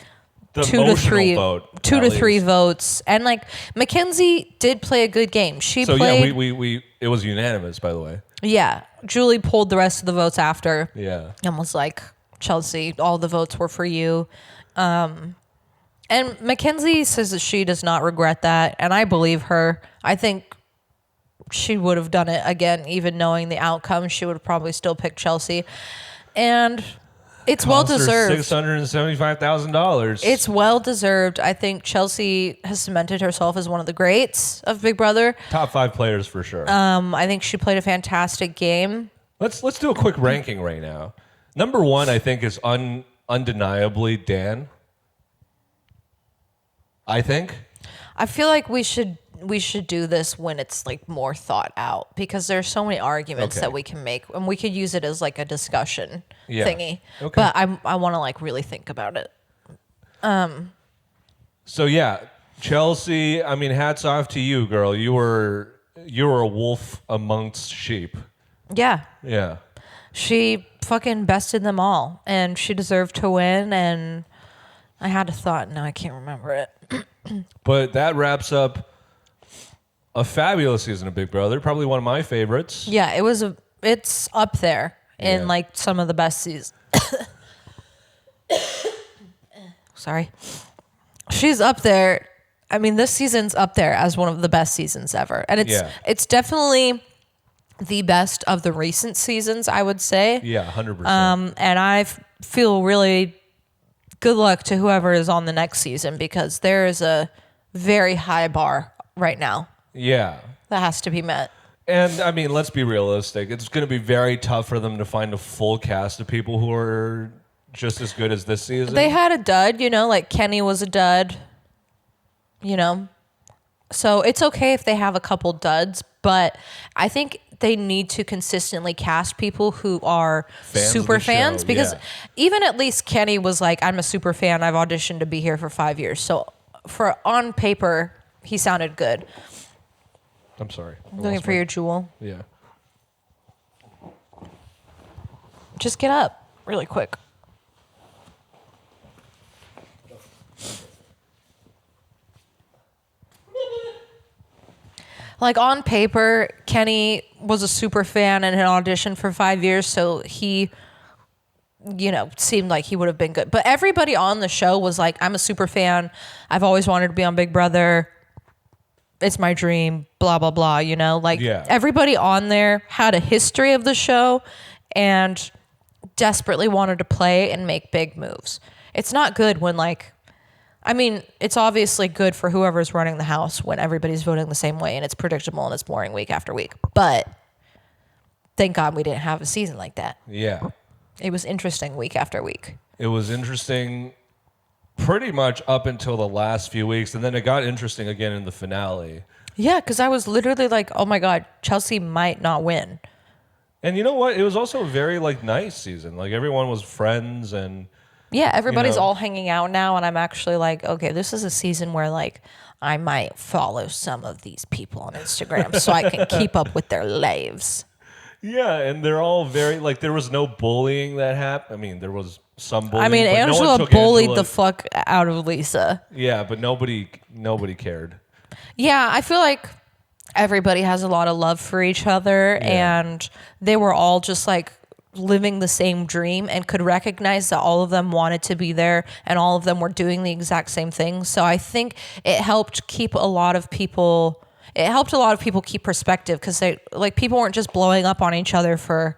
the two to three votes. And like Mackenzie did play a good game. She played. Yeah, we it was unanimous, by the way. Yeah. Julie pulled the rest of the votes after. Yeah. And was like, Chelsea, all the votes were for you. And Mackenzie says that she does not regret that. And I believe her. I think she would have done it again, even knowing the outcome. She would have probably still picked Chelsea. And it's well deserved. $675,000. It's well deserved. I think Chelsea has cemented herself as one of the greats of Big Brother. Top 5 players for sure. I think she played a fantastic game. Let's do a quick ranking right now. Number 1, I think, is undeniably Dan. I think. I feel like we should do this when it's like more thought out, because there's so many arguments that we can make, and we could use it as like a discussion thingy. Okay. But I want to like really think about it. So yeah, Chelsea, I mean, hats off to you, girl. You were a wolf amongst sheep. Yeah. Yeah. She fucking bested them all, and she deserved to win, and I had a thought, now I can't remember it. But that wraps up a fabulous season of Big Brother. Probably one of my favorites. Yeah, it's up there in like some of the best seasons. Sorry. She's up there. I mean, this season's up there as one of the best seasons ever. And it's definitely the best of the recent seasons, I would say. Yeah, 100%. And I feel really good luck to whoever is on the next season, because there is a very high bar right now. Yeah. That has to be met. And, I mean, let's be realistic. It's going to be very tough for them to find a full cast of people who are just as good as this season. They had a dud, like Kenny was a dud, So it's okay if they have a couple duds, but I think they need to consistently cast people who are super fans, because even at least Kenny was like, I'm a super fan. I've auditioned to be here for 5 years. So on paper, he sounded good. I'm sorry. Looking for your jewel. Yeah. Just get up really quick. Like on paper, Kenny was a super fan and had auditioned for 5 years, so he, seemed like he would have been good. But everybody on the show was like, I'm a super fan. I've always wanted to be on Big Brother. It's my dream, blah, blah, blah, Everybody on there had a history of the show and desperately wanted to play and make big moves. It's not good when it's obviously good for whoever's running the house when everybody's voting the same way and it's predictable and it's boring week after week. But thank God we didn't have a season like that. Yeah. It was interesting week after week. It was interesting pretty much up until the last few weeks, and then it got interesting again in the finale. Yeah, because I was literally like, oh my God, Chelsea might not win. And you know what? It was also a very nice season. Like everyone was friends and... Yeah, everybody's all hanging out now, and I'm actually like, okay, this is a season where I might follow some of these people on Instagram so I can keep up with their lives. Yeah, and they're all very there was no bullying that happened. I mean, there was some bullying. I mean, Angela bullied the fuck out of Lisa. Yeah, but nobody cared. Yeah, I feel like everybody has a lot of love for each other, and they were all just like living the same dream and could recognize that all of them wanted to be there and all of them were doing the exact same thing. So I think it helped keep a lot of people keep perspective, because they like people weren't just blowing up on each other for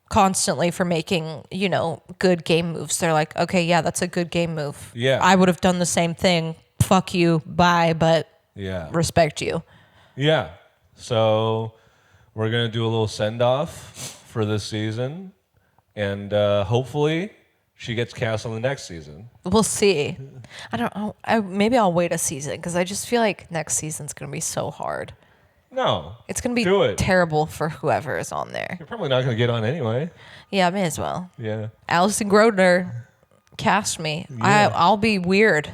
constantly for making, you know, good game moves. They're like, okay, yeah, that's a good game move. Yeah. I would have done the same thing. Fuck you, bye, but respect you. Yeah. So we're going to do a little send-off for this season, and hopefully she gets cast on the next season. We'll see. I don't know. Maybe I'll wait a season, because I just feel like next season's going to be so hard. No. It's going to be terrible for whoever is on there. You're probably not going to get on anyway. Yeah, I may as well. Yeah. Allison Grodner cast me. Yeah. I'll be weird.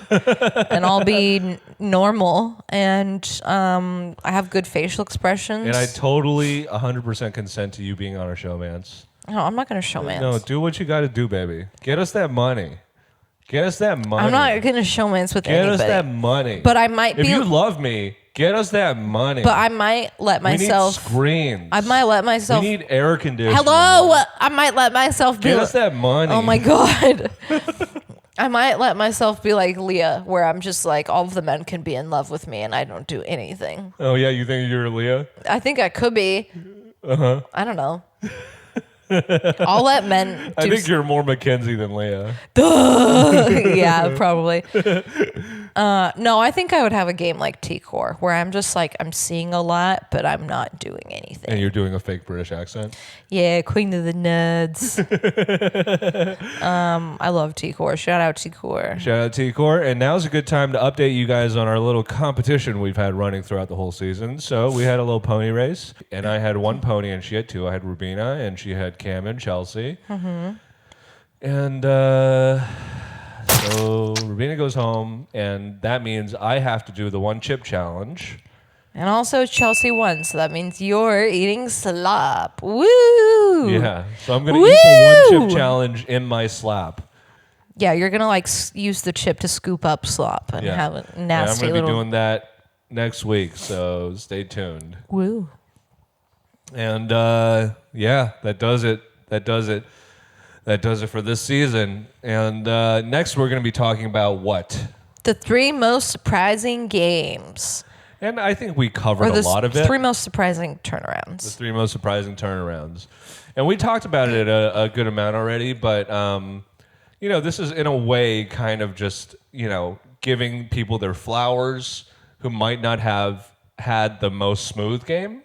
And I'll be normal, and I have good facial expressions. And I totally 100% consent to you being on our show, Mance. No, I'm not going to showmance. No, do what you got to do, baby. Get us that money. Get us that money. I'm not going to showmance with anybody. Get us that money. But I might If you love me, get us that money. But I might let myself. We need screens. I might let myself. We need air conditioning. Hello. I might let myself be. Get us that money. Oh my God. I might let myself be like Leah, where I'm just like, all of the men can be in love with me and I don't do anything. Oh, yeah? You think you're Leah? I think I could be. Uh-huh. I don't know. I'll let men I think you're more Mackenzie than Leah. Yeah, probably. No, I think I would have a game like T-Core, where I'm just like, I'm seeing a lot, but I'm not doing anything. And you're doing a fake British accent? Yeah, Queen of the Nuds. I love T-Core. Shout out T-Core. Shout out T-Core. And now's a good time to update you guys on our little competition we've had running throughout the whole season. So we had a little pony race, and I had one pony and she had two. I had Rubina and she had Cam and Chelsea. Mm-hmm. And so Rubina goes home, and that means I have to do the one chip challenge. And also Chelsea won, so that means you're eating slop. Woo! Yeah, so I'm going to eat the one chip challenge in my slap. Yeah, you're going to like use the chip to scoop up slop and have a nasty I'm going to be doing that next week, so stay tuned. Woo. And that does it. That does it for this season. And next we're going to be talking about what? The 3 most surprising games. And I think we covered a lot of it. 3 most surprising turnarounds. The 3 most surprising turnarounds. And we talked about it a good amount already, but, this is in a way kind of just, giving people their flowers who might not have had the most smooth game,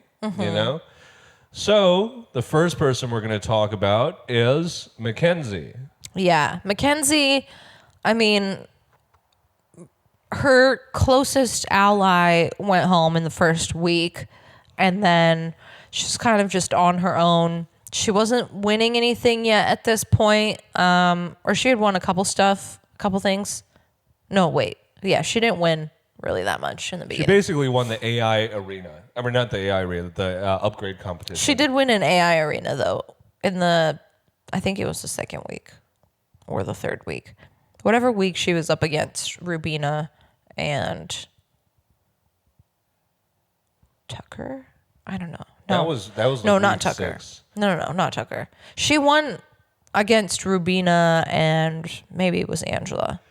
So the first person we're going to talk about is Mackenzie. Yeah, Mackenzie, I mean, her closest ally went home in the first week, and then she's kind of just on her own. She wasn't winning anything yet at this point, or she had won a couple things. No, wait. Yeah, she didn't win really that much in the beginning. She basically won the AI arena. I mean, not the AI arena, the upgrade competition. She did win an AI arena, though, I think it was the second week or the third week. Whatever week she was up against Rubina and Tucker? I don't know. No, that was no, like not week Tucker. 6. No, not Tucker. She won against Rubina and maybe it was Angela.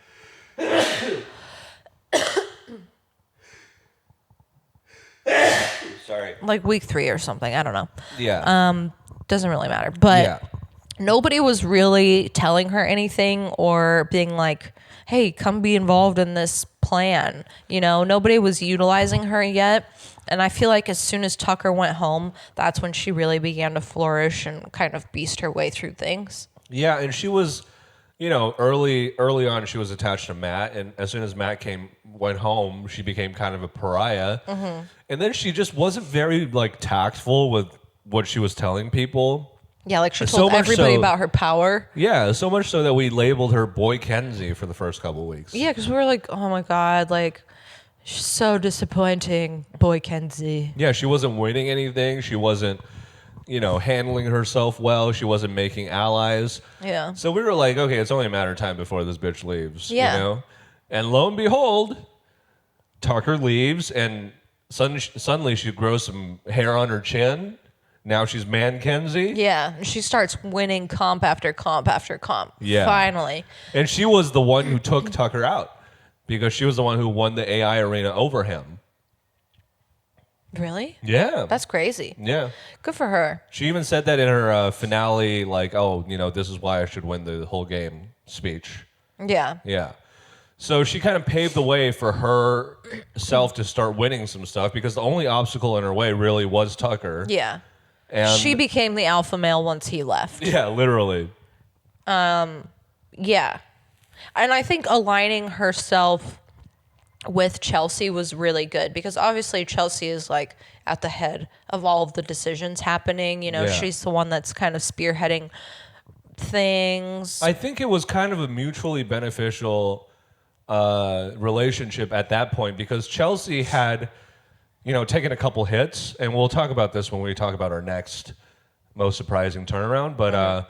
Sorry. Like week 3 or something. I don't know. Yeah. Doesn't really matter. But nobody was really telling her anything or being like, hey, come be involved in this plan. Nobody was utilizing her yet. And I feel like as soon as Tucker went home, that's when she really began to flourish and kind of beast her way through things. Yeah, and she was, early on she was attached to Matt, and as soon as Matt went home, she became kind of a pariah. Mm-hmm. And then she just wasn't very tactful with what she was telling people. Yeah, she told everybody about her power. Yeah, so much so that we labeled her Boy Kenzie for the first couple of weeks. Yeah, because we were like, oh my God, she's so disappointing, Boy Kenzie. Yeah, she wasn't winning anything. She wasn't, handling herself well. She wasn't making allies. Yeah. So we were like, okay, it's only a matter of time before this bitch leaves. Yeah. And lo and behold, Tucker leaves, and suddenly she grows some hair on her chin. Now she's Man-Kenzie. Yeah, and she starts winning comp after comp after comp. Yeah. Finally. And she was the one who took Tucker out because she was the one who won the AI arena over him. Really? Yeah. That's crazy. Yeah. Good for her. She even said that in her finale, like, oh, this is why I should win the whole game speech. Yeah. Yeah. So she kind of paved the way for herself to start winning some stuff because the only obstacle in her way really was Tucker. Yeah. And She became the alpha male once he left. yeah, literally. Yeah. And I think aligning herself with Chelsea was really good because obviously Chelsea is like at the head of all of the decisions happening. Yeah. She's the one that's kind of spearheading things. I think it was kind of a mutually beneficial relationship at that point because Chelsea had, taken a couple hits, and we'll talk about this when we talk about our next most surprising turnaround. But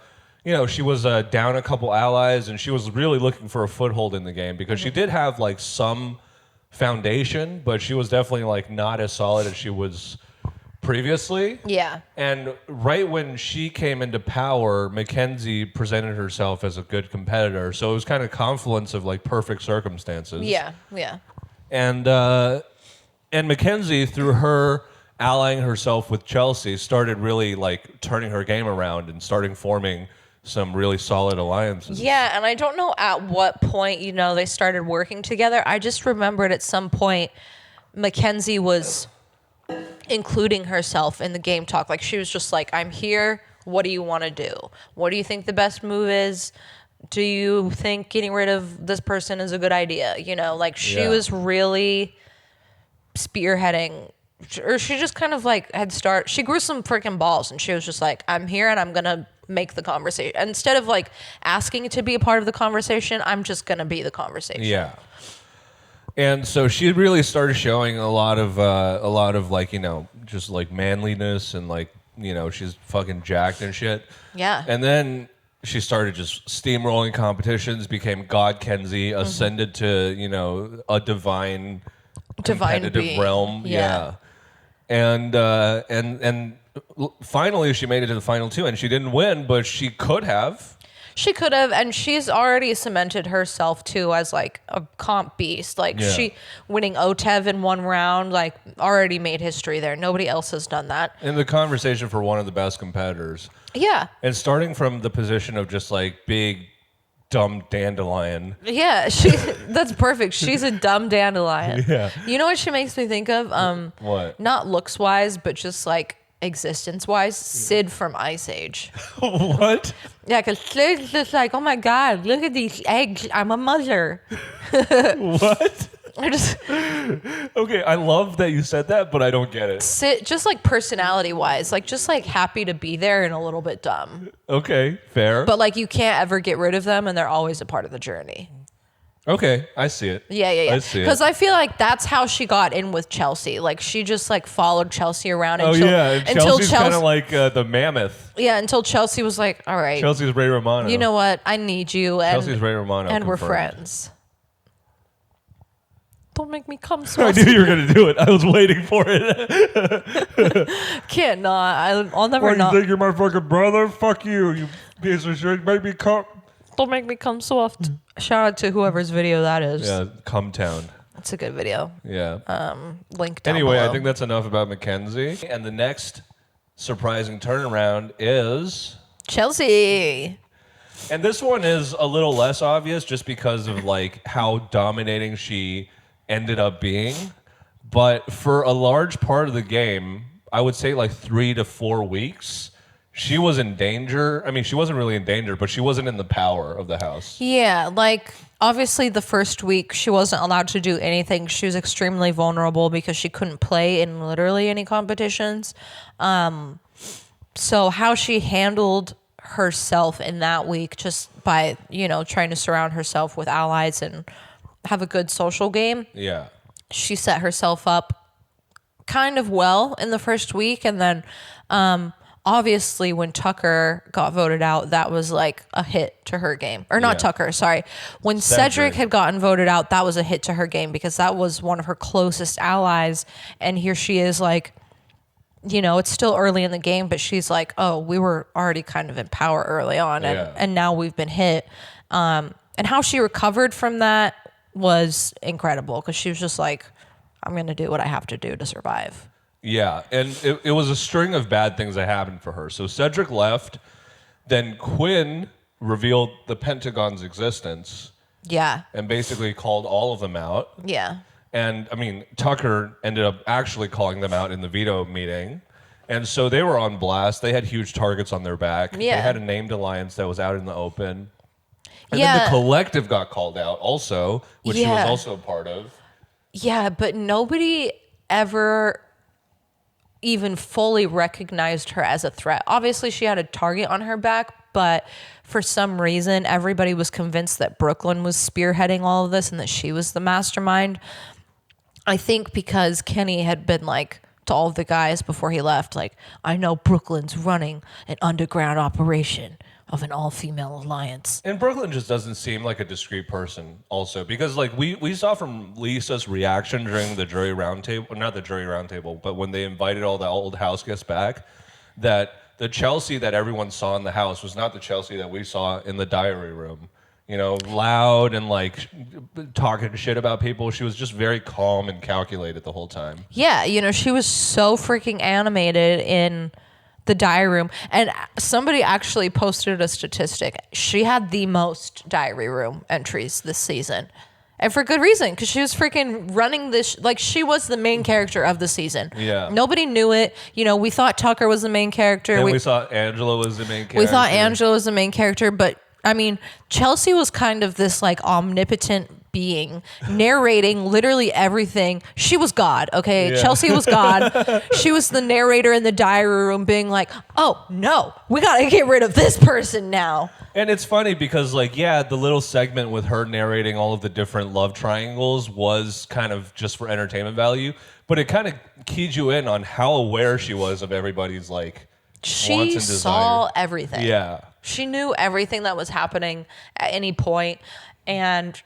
she was down a couple allies, and she was really looking for a foothold in the game because she did have like some foundation, but she was definitely like not as solid as she was previously. Yeah. And right when she came into power, Mackenzie presented herself as a good competitor. So it was kind of confluence of like perfect circumstances. Yeah. Yeah. And Mackenzie, through her allying herself with Chelsea, started really like turning her game around and starting forming some really solid alliances. Yeah, and I don't know at what point, they started working together. I just remembered at some point Mackenzie was including herself in the game talk. Like she was just like, I'm here. What do you want to do? What do you think the best move is? Do you think getting rid of this person is a good idea? She was really spearheading, or she just kind of like she grew some freaking balls and she was just like, I'm here and I'm going to make the conversation. Instead of like asking to be a part of the conversation, I'm just going to be the conversation. Yeah. And so she really started showing a lot of like, just like manliness and like, she's fucking jacked and shit. Yeah. And then she started just steamrolling competitions, became God Kenzie, ascended to, a divine competitive being. realm. Yeah. And finally she made it to the final two, and she didn't win, but she could have. She could have, and she's already cemented herself too as like a comp beast. Like she winning OTEV in one round, like already made history there. Nobody else has done that. In the conversation for one of the best competitors. Yeah. And starting from the position of just like big, dumb dandelion. Yeah, that's perfect. She's a dumb dandelion. Yeah. You know what she makes me think of? What? Not looks wise, but just like existence wise. Sid from Ice Age. What? Yeah, because Sid's just like, oh my God, look at these eggs. I'm a mother. What? I just Okay, I love that you said that, but I don't get it. Sid, just like personality wise, like just like happy to be there and a little bit dumb. Okay, fair. But like you can't ever get rid of them and they're always a part of the journey. Okay, I see it. Yeah. I see it. Because I feel like that's how she got in with Chelsea. Like she just like followed Chelsea around Oh until, yeah, until Chelsea's kind of like the mammoth. Yeah, until Chelsea was like, all right, Chelsea's Ray Romano. you know what? I need you, and Chelsea's Ray Romano, and we're confirmed. friends. Don't make me come so. I knew you were gonna do it. I was waiting for it. Can't not. I'll never What, not. you think you're my fucking brother? Fuck you, you piece of shit. Make me come. Don't make me come soft. Shout out to whoever's video that is. Yeah, Come Town. It's a good video. Yeah. Link down Anyway, below. I think that's enough about Mackenzie. And the next surprising turnaround is... Chelsea. And this one is a little less obvious just because of like how dominating she ended up being. But for a large part of the game, I would say like 3 to 4 weeks, she was in danger. I mean, she wasn't really in danger, but she wasn't in the power of the house. Yeah, like obviously the first week she wasn't allowed to do anything. She was extremely vulnerable because she couldn't play in literally any competitions. So how she handled herself in that week just by, trying to surround herself with allies and have a good social game. Yeah. She set herself up kind of well in the first week, and then obviously when Tucker got voted out, that was like a hit to her game. Or not Tucker, sorry. When Cedric had gotten voted out, that was a hit to her game because that was one of her closest allies. And here she is like, you know, it's still early in the game, but she's like, oh, we were already kind of in power early on, and now we've been hit. And how she recovered from that was incredible because she was just like, I'm going to do what I have to do to survive. Yeah, and it was a string of bad things that happened for her. So Cedric left, then Quinn revealed the Pentagon's existence. Yeah. And basically called all of them out. Yeah. And, I mean, Tucker ended up actually calling them out in the veto meeting. And so they were on blast. They had huge targets on their back. Yeah. They had a named alliance that was out in the open. And then the collective got called out also, which she was also a part of. Yeah, but nobody ever even fully recognized her as a threat. Obviously, she had a target on her back, but for some reason, everybody was convinced that Brooklyn was spearheading all of this and that she was the mastermind. I think because Kenny had been like to all of the guys before he left, like, I know Brooklyn's running an underground operation of an all-female alliance. And Brooklyn just doesn't seem like a discreet person also, because like we saw from Lisa's reaction during the jury roundtable, not the jury roundtable, but when they invited all the old house guests back, that the Chelsea that everyone saw in the house was not the Chelsea that we saw in the diary room. You know, loud and like talking shit about people. She was just very calm and calculated the whole time. Yeah, you know, she was so freaking animated in the diary room. And somebody actually posted a statistic. She had the most diary room entries this season. And for good reason, because she was freaking running this, like she was the main character of the season. Yeah. Nobody knew it. You know, we thought Tucker was the main character. Then we thought Angela was the main character. We thought Angela was the main character, but I mean, Chelsea was kind of this like omnipotent being narrating literally everything. She was God, okay? Yeah. Chelsea was God. She was the narrator in the diary room being like, oh no, we gotta get rid of this person now. And it's funny because like, yeah, the little segment with her narrating all of the different love triangles was kind of just for entertainment value, but it kind of keyed you in on how aware she was of everybody's like wants and desires. She saw everything. Yeah. She knew everything that was happening at any point. And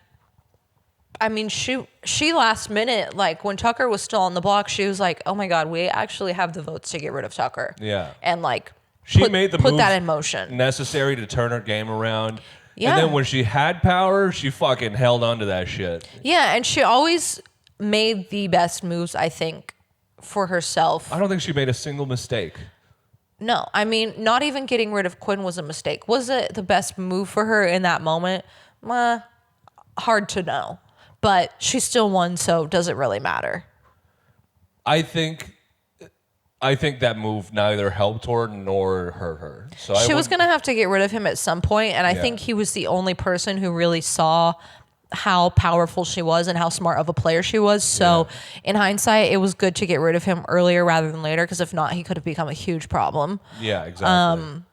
I mean, she last minute, like when Tucker was still on the block, she was like, oh my God, we actually have the votes to get rid of Tucker. Yeah. And like, she made the put that in motion. Necessary to turn her game around. Yeah. And then when she had power, she fucking held on to that shit. Yeah. And she always made the best moves, I think, for herself. I don't think she made a single mistake. No, I mean, not even getting rid of Quinn was a mistake. Was it the best move for her in that moment? Hard to know. But she still won, so does it really matter? I think that move neither helped her nor hurt her. So she was going to have to get rid of him at some point, and I think he was the only person who really saw how powerful she was and how smart of a player she was. So in hindsight, it was good to get rid of him earlier rather than later, because if not, he could have become a huge problem. Yeah, exactly.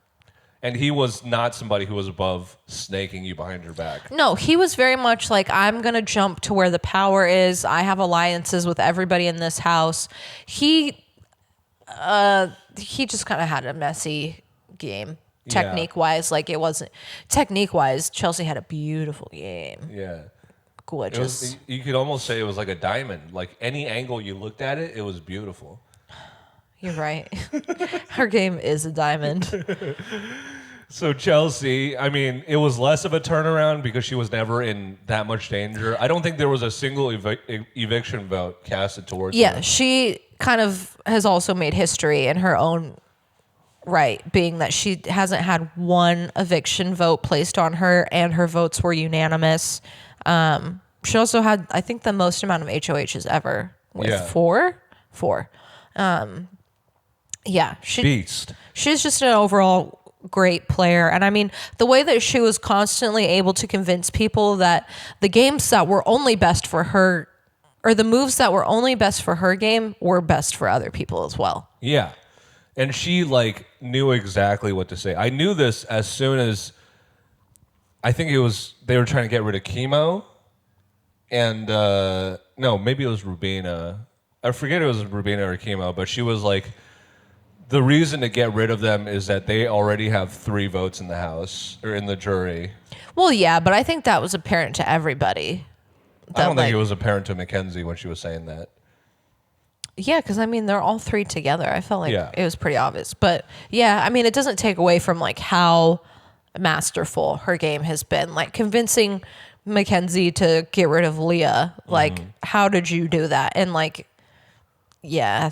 And he was not somebody who was above snaking you behind your back. No, he was very much like, I'm going to jump to where the power is. I have alliances with everybody in this house. He just kind of had a messy game. Technique-wise, like it wasn't... Technique-wise, Chelsea had a beautiful game. Yeah. Gorgeous. You could almost say it was like a diamond. Like any angle you looked at it, it was beautiful. You're right. Her game is a diamond. So Chelsea, I mean, it was less of a turnaround because she was never in that much danger. I don't think there was a single eviction vote casted towards her. Yeah, she kind of has also made history in her own right, being that she hasn't had one eviction vote placed on her, and her votes were unanimous. She also had, I think, the most amount of HOHs ever, with four. Yeah, Beast. She's just an overall great player. And I mean, the way that she was constantly able to convince people that the games that were only best for her, or the moves that were only best for her game, were best for other people as well. Yeah. And she like knew exactly what to say. I knew this as soon as I think it was they were trying to get rid of chemo, and no, maybe it was Rubina. I forget it was Rubina or chemo, but she was like, the reason to get rid of them is that they already have 3 votes in the House or in the jury. Well, yeah, but I think that was apparent to everybody. I don't think it was apparent to Mackenzie when she was saying that. Yeah, because I mean, they're all 3 together. I felt like Yeah. it was pretty obvious. But yeah, I mean, it doesn't take away from like how masterful her game has been. Like convincing Mackenzie to get rid of Leah. Like, how did you do that? And like, yeah,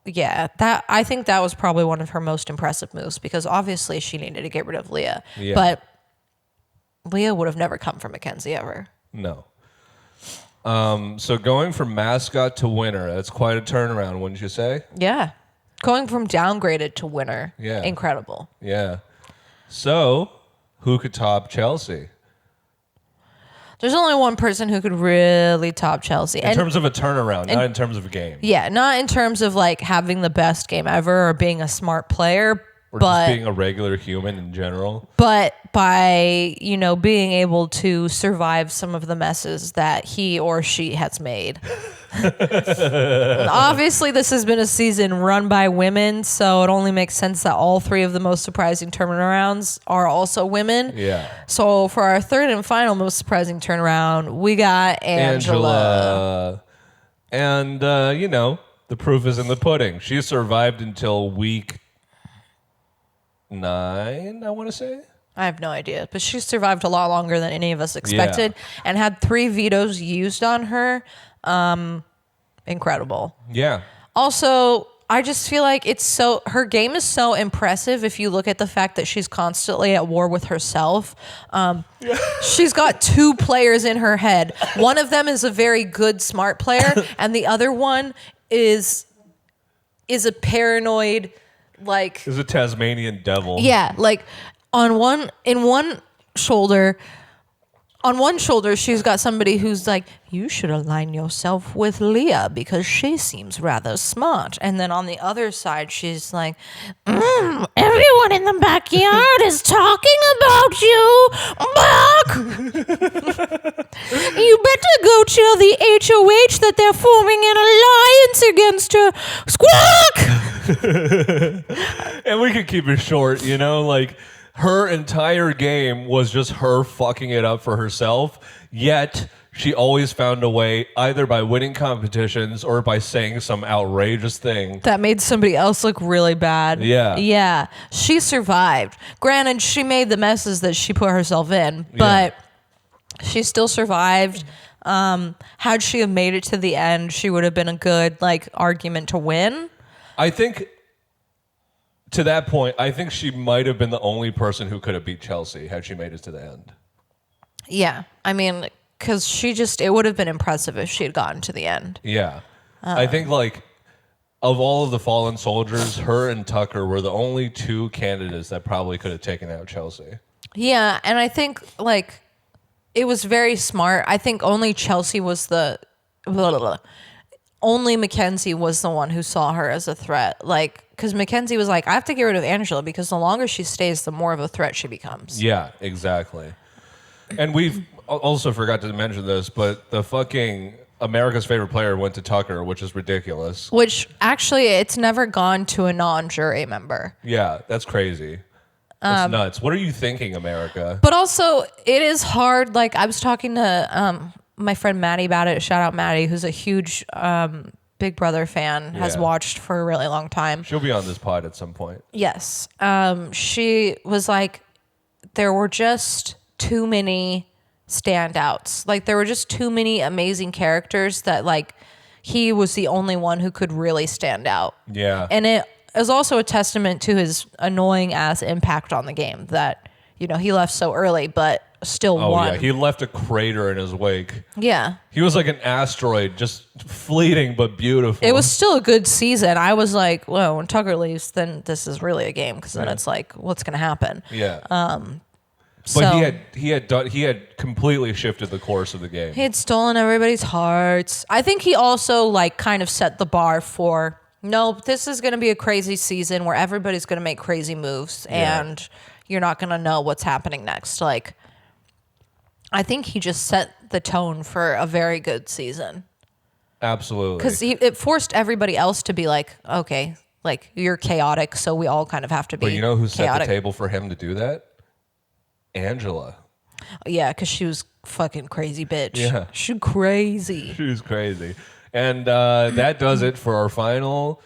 that I think that was probably one of her most impressive moves because obviously she needed to get rid of Leah. Yeah. But Leah would have never come from Mackenzie ever. No. So going from mascot to winner, that's quite a turnaround, wouldn't you say? Yeah. Going from downgraded to winner. Yeah. Incredible. Yeah. So, who could top Chelsea? There's only one person who could really top Chelsea. In terms of a turnaround, not in terms of a game. Yeah, not in terms of like having the best game ever or being a smart player, Or but just being a regular human in general. but by, being able to survive some of the messes that he or she has made. Obviously, this has been a season run by women, so it only makes sense that all 3 of the most surprising turnarounds are also women. Yeah. So for our third and final most surprising turnaround, we got Angela. And, the proof is in the pudding. She survived until week 9, I want to say. I have no idea, but she survived a lot longer than any of us expected and had 3 vetoes used on her. Incredible. Yeah. Also, I just feel like her game is so impressive if you look at the fact that she's constantly at war with herself. She's got 2 players in her head. One of them is a very good, smart player, and the other one is a paranoid, like... Is a Tasmanian devil. Yeah, like on one shoulder, she's got somebody who's like, you should align yourself with Leah because she seems rather smart. And then on the other side, she's like, everyone in the backyard is talking about you. You better go tell the HOH that they're forming an alliance against her. Squawk! And we could keep it short, like her entire game was just her fucking it up for herself, yet she always found a way, either by winning competitions or by saying some outrageous thing that made somebody else look really bad. Yeah. Yeah. She survived. Granted, she made the messes that she put herself in, but she still survived. Had she have made it to the end, she would have been a good argument to win. I think to that point, I think she might have been the only person who could have beat Chelsea had she made it to the end. Yeah. I mean, because it would have been impressive if she had gotten to the end. Yeah. I think of all of the fallen soldiers, her and Tucker were the only 2 candidates that probably could have taken out Chelsea. Yeah. And I think it was very smart. I think only Chelsea was only Mackenzie was the one who saw her as a threat. Because Mackenzie was like, I have to get rid of Angela because the longer she stays, the more of a threat she becomes. Yeah, exactly. And we've also forgot to mention this, but the fucking America's favorite player went to Tucker, which is ridiculous. Which actually, it's never gone to a non-jury member. Yeah, that's crazy. That's nuts. What are you thinking, America? But also, it is hard. I was talking to my friend Maddie about it. Shout out Maddie, who's a huge Big Brother fan, has watched for a really long time. She'll be on this pod at some point. Yes. She was like, there were just too many standouts. There were just too many amazing characters that he was the only one who could really stand out. Yeah. And it is also a testament to his annoying ass impact on the game that, he left so early, but still won. Yeah, he left a crater in his wake. Yeah. He was like an asteroid, just fleeting but beautiful. It was still a good season. I was like, well, when Tucker leaves, then this is really a game because then it's like, what's going to happen? Yeah. So But he had completely shifted the course of the game. he had stolen everybody's hearts. I think he also kind of set the bar for, no, this is going to be a crazy season where everybody's going to make crazy moves and you're not going to know what's happening next. I think he just set the tone for a very good season. Absolutely. Because it forced everybody else to be like, okay, like you're chaotic, so we all kind of have to be. But you know who set chaotic. the table for him to do that? Angela. Yeah, because she was fucking crazy bitch. Yeah. She crazy. She was crazy. And that does it for our final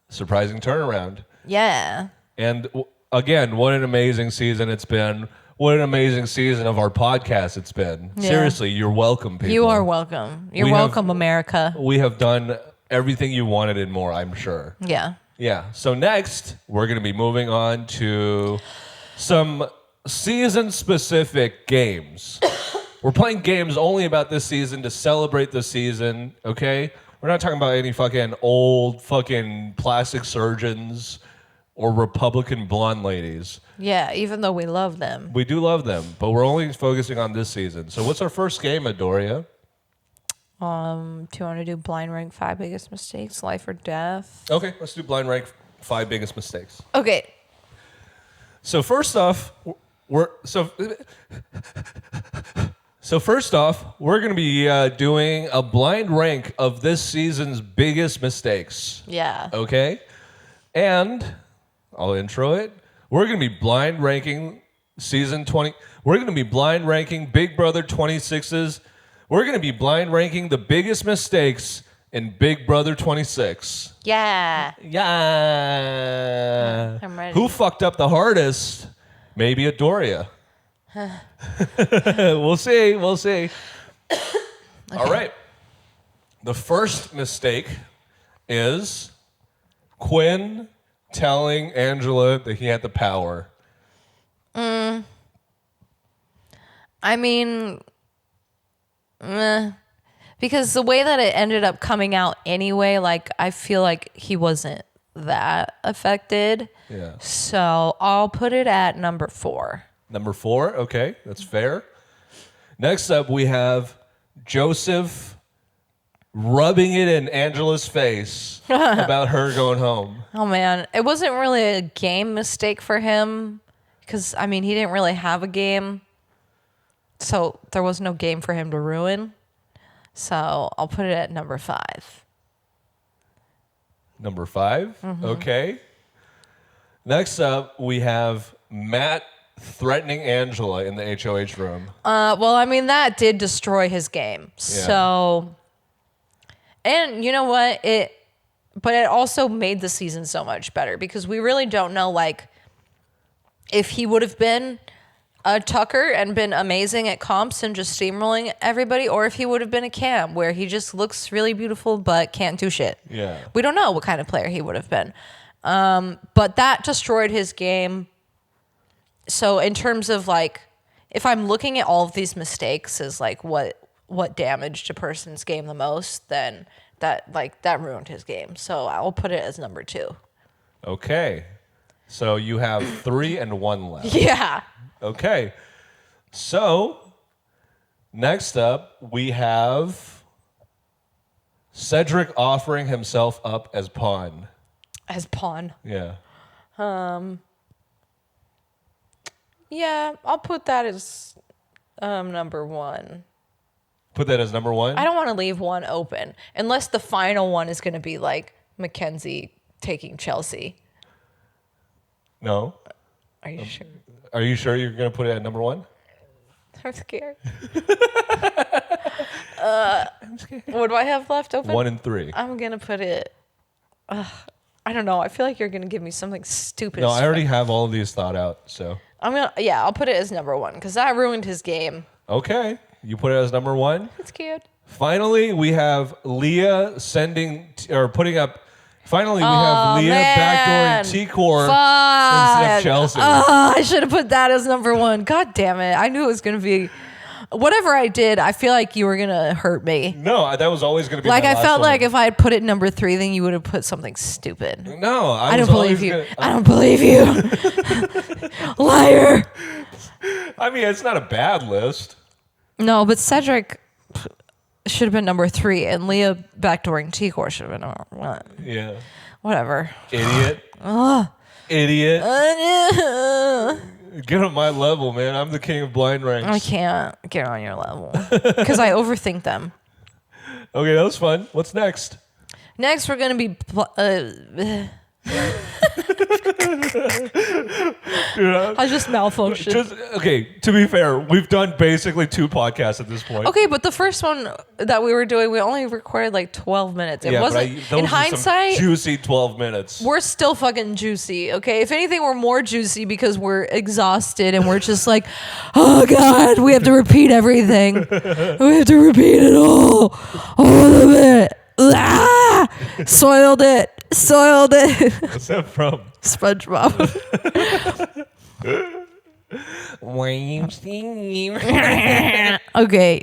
surprising turnaround. Yeah. And again, what an amazing season it's been. What an amazing season of our podcast it's been. Yeah. Seriously, you're welcome, people. You are welcome. You're welcome, America. We have done everything you wanted and more, I'm sure. Yeah. Yeah. So next, we're going to be moving on to some season-specific games. We're playing games only about this season to celebrate the season, okay? We're not talking about any fucking old fucking plastic surgeons or Republican blonde ladies. Yeah, even though we love them. We do love them, but we're only focusing on this season. So what's our first game, Adoria? Do you want to do blind rank 5 biggest mistakes, life or death? Okay, let's do blind rank 5 biggest mistakes. Okay. So first off, we're going to be doing a blind rank of this season's biggest mistakes. Yeah. Okay? And I'll intro it. We're going to be blind ranking season 20. We're going to be blind ranking Big Brother 26's. We're going to be blind ranking the biggest mistakes in Big Brother 26. Yeah. Yeah. I'm ready. Who fucked up the hardest? Maybe Adoria. We'll see. We'll see. Okay. All right. The first mistake is Quinn telling Angela that he had the power. I mean, because the way that it ended up coming out anyway, like, I feel like he wasn't that affected. Yeah. So I'll put it at number 4. Number 4. Okay, that's fair. Next up, we have Joseph rubbing it in Angela's face about her going home. Oh, man. It wasn't really a game mistake for him because, I mean, he didn't really have a game. So there was no game for him to ruin. So I'll put it at number 5. Number 5? Mm-hmm. Okay. Next up, we have Matt threatening Angela in the HOH room. Well, I mean, that did destroy his game. Yeah. So, and you know what? But it also made the season so much better because we really don't know, like, if he would have been a Tucker and been amazing at comps and just steamrolling everybody, or if he would have been a Cam where he just looks really beautiful but can't do shit. Yeah. We don't know what kind of player he would have been. But that destroyed his game. So in terms of, like, if I'm looking at all of these mistakes as, like, what damaged a person's game the most, then that ruined his game. So I'll put it as number 2. Okay. So you have 3 and 1 left. Yeah. Okay. So next up, we have Cedric offering himself up as pawn. As pawn. Yeah. Yeah, I'll put that as number 1. Put that as number 1? I don't want to leave one open unless the final one is going to be like Mackenzie taking Chelsea. No. Are you sure? Are you sure you're going to put it at number 1? I'm scared. What do I have left open? 1 and 3. I'm going to put it... I don't know. I feel like you're going to give me something stupid. No, I already have all of these thought out, so. I'll put it as number 1 because that ruined his game. Okay. You put it as number 1? It's cute. Finally, we have Leah putting up. Finally, we have Leah backdooring T-Core instead of Chelsea. I should have put that as number 1. God damn it. I knew it was going to be. Whatever I did, I feel like you were going to hurt me. No, that was always going to be like, my I last felt one. like if I had put it number 3, then you would have put something stupid. No, I don't believe you. I don't believe you. Liar. I mean, it's not a bad list. No, but Cedric should have been number 3, and Leah backdooring T-Core should have been number 1. Yeah. Whatever. Idiot. Idiot. Get on my level, man. I'm the king of blind ranks. I can't get on your level because I overthink them. Okay, that was fun. What's next? Next, we're going to be... I just malfunctioned. Okay, to be fair, we've done basically 2 podcasts at this point. Okay, but the first one that we were doing, we only recorded like 12 minutes. It wasn't, those in are some hindsight, juicy 12 minutes. we're still fucking juicy, okay? If anything, we're more juicy because we're exhausted and we're just like, oh God, we have to repeat everything. We have to repeat it all of it. Ah! Soiled it. What's that from? SpongeBob. Why you singing? Okay.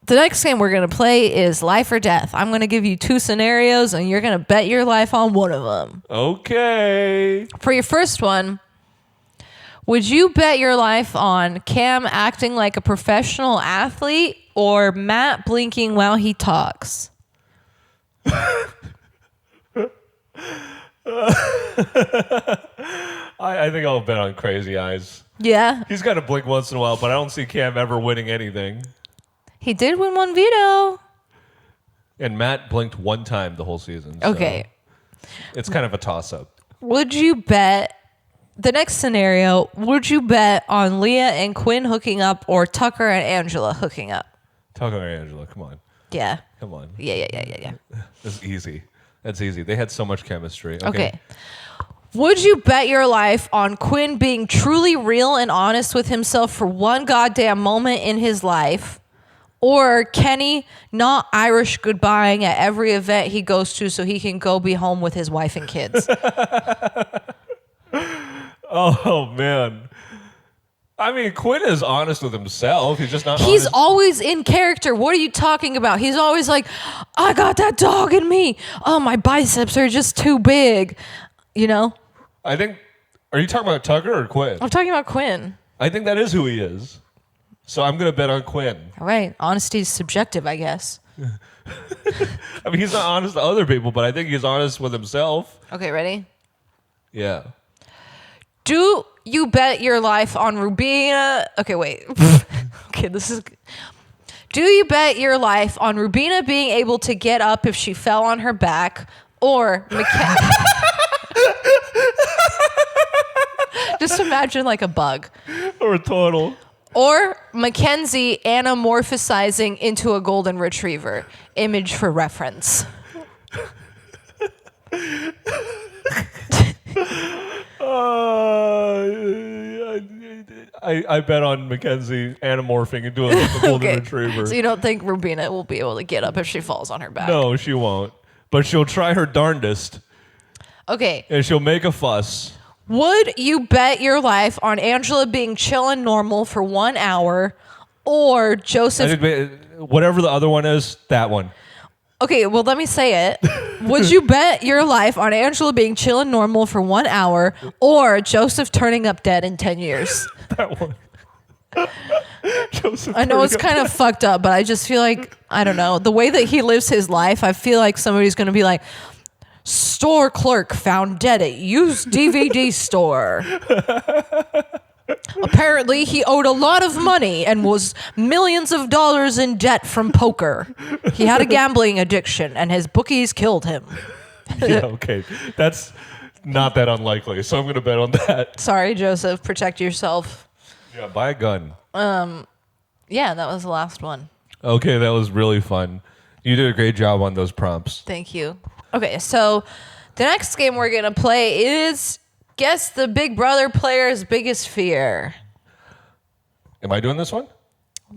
The next game we're going to play is Life or Death. I'm going to give you 2 scenarios and you're going to bet your life on one of them. Okay. For your first one, would you bet your life on Cam acting like a professional athlete or Matt blinking while he talks? I think I'll bet on Crazy Eyes. Yeah. He's got to blink once in a while, but I don't see Cam ever winning anything. He did win one veto. And Matt blinked 1 time the whole season. So Okay. it's kind of a toss-up. Would you bet, the next scenario, would you bet on Leah and Quinn hooking up or Tucker and Angela hooking up? Tucker and Angela, come on. Yeah. Come on. Yeah. That's easy. That's easy. They had so much chemistry. Okay. Would you bet your life on Quinn being truly real and honest with himself for one goddamn moment in his life, or Kenny not Irish goodbying at every event he goes to so he can go be home with his wife and kids? Oh, man. I mean, Quinn is honest with himself. He's just not He's honest. always in character. What are you talking about? He's always like, I got that dog in me. Oh, my biceps are just too big. You know? I think... Are you talking about Tucker or Quinn? I'm talking about Quinn. I think that is who he is. So I'm going to bet on Quinn. All right. Honesty is subjective, I guess. I mean, he's not honest to other people, but I think he's honest with himself. Okay, ready? Yeah. Do you bet your life on Rubina? Okay, wait. Okay, this is... Do you bet your life on Rubina being able to get up if she fell on her back, or just imagine like a bug. Or a total. Or Mackenzie anamorphosizing into a golden retriever. Image for reference. I bet on Mackenzie anamorphing into a golden Okay. retriever. So you don't think Rubina will be able to get up if she falls on her back? No, she won't. But she'll try her darndest. Okay. And she'll make a fuss. Would you bet your life on Angela being chill and normal for 1 hour, or Joseph? Whatever the other one is, that one. Okay, well, let me say it. Would you bet your life on Angela being chill and normal for 1 hour, or Joseph turning up dead in 10 years? That one. Joseph I know it's kind of fucked up, but I just feel like, I don't know, the way that he lives his life, I feel like somebody's going to be like, store clerk found dead at used DVD store. Apparently, he owed a lot of money and was millions of dollars in debt from poker. He had a gambling addiction, and his bookies killed him. Yeah, okay. That's not that unlikely, so I'm going to bet on that. Sorry, Joseph. Protect yourself. Yeah, buy a gun. Yeah, that was the last one. Okay, that was really fun. You did a great job on those prompts. Thank you. Okay, so the next game we're going to play is Guess the Big Brother player's biggest fear. Am I doing this one?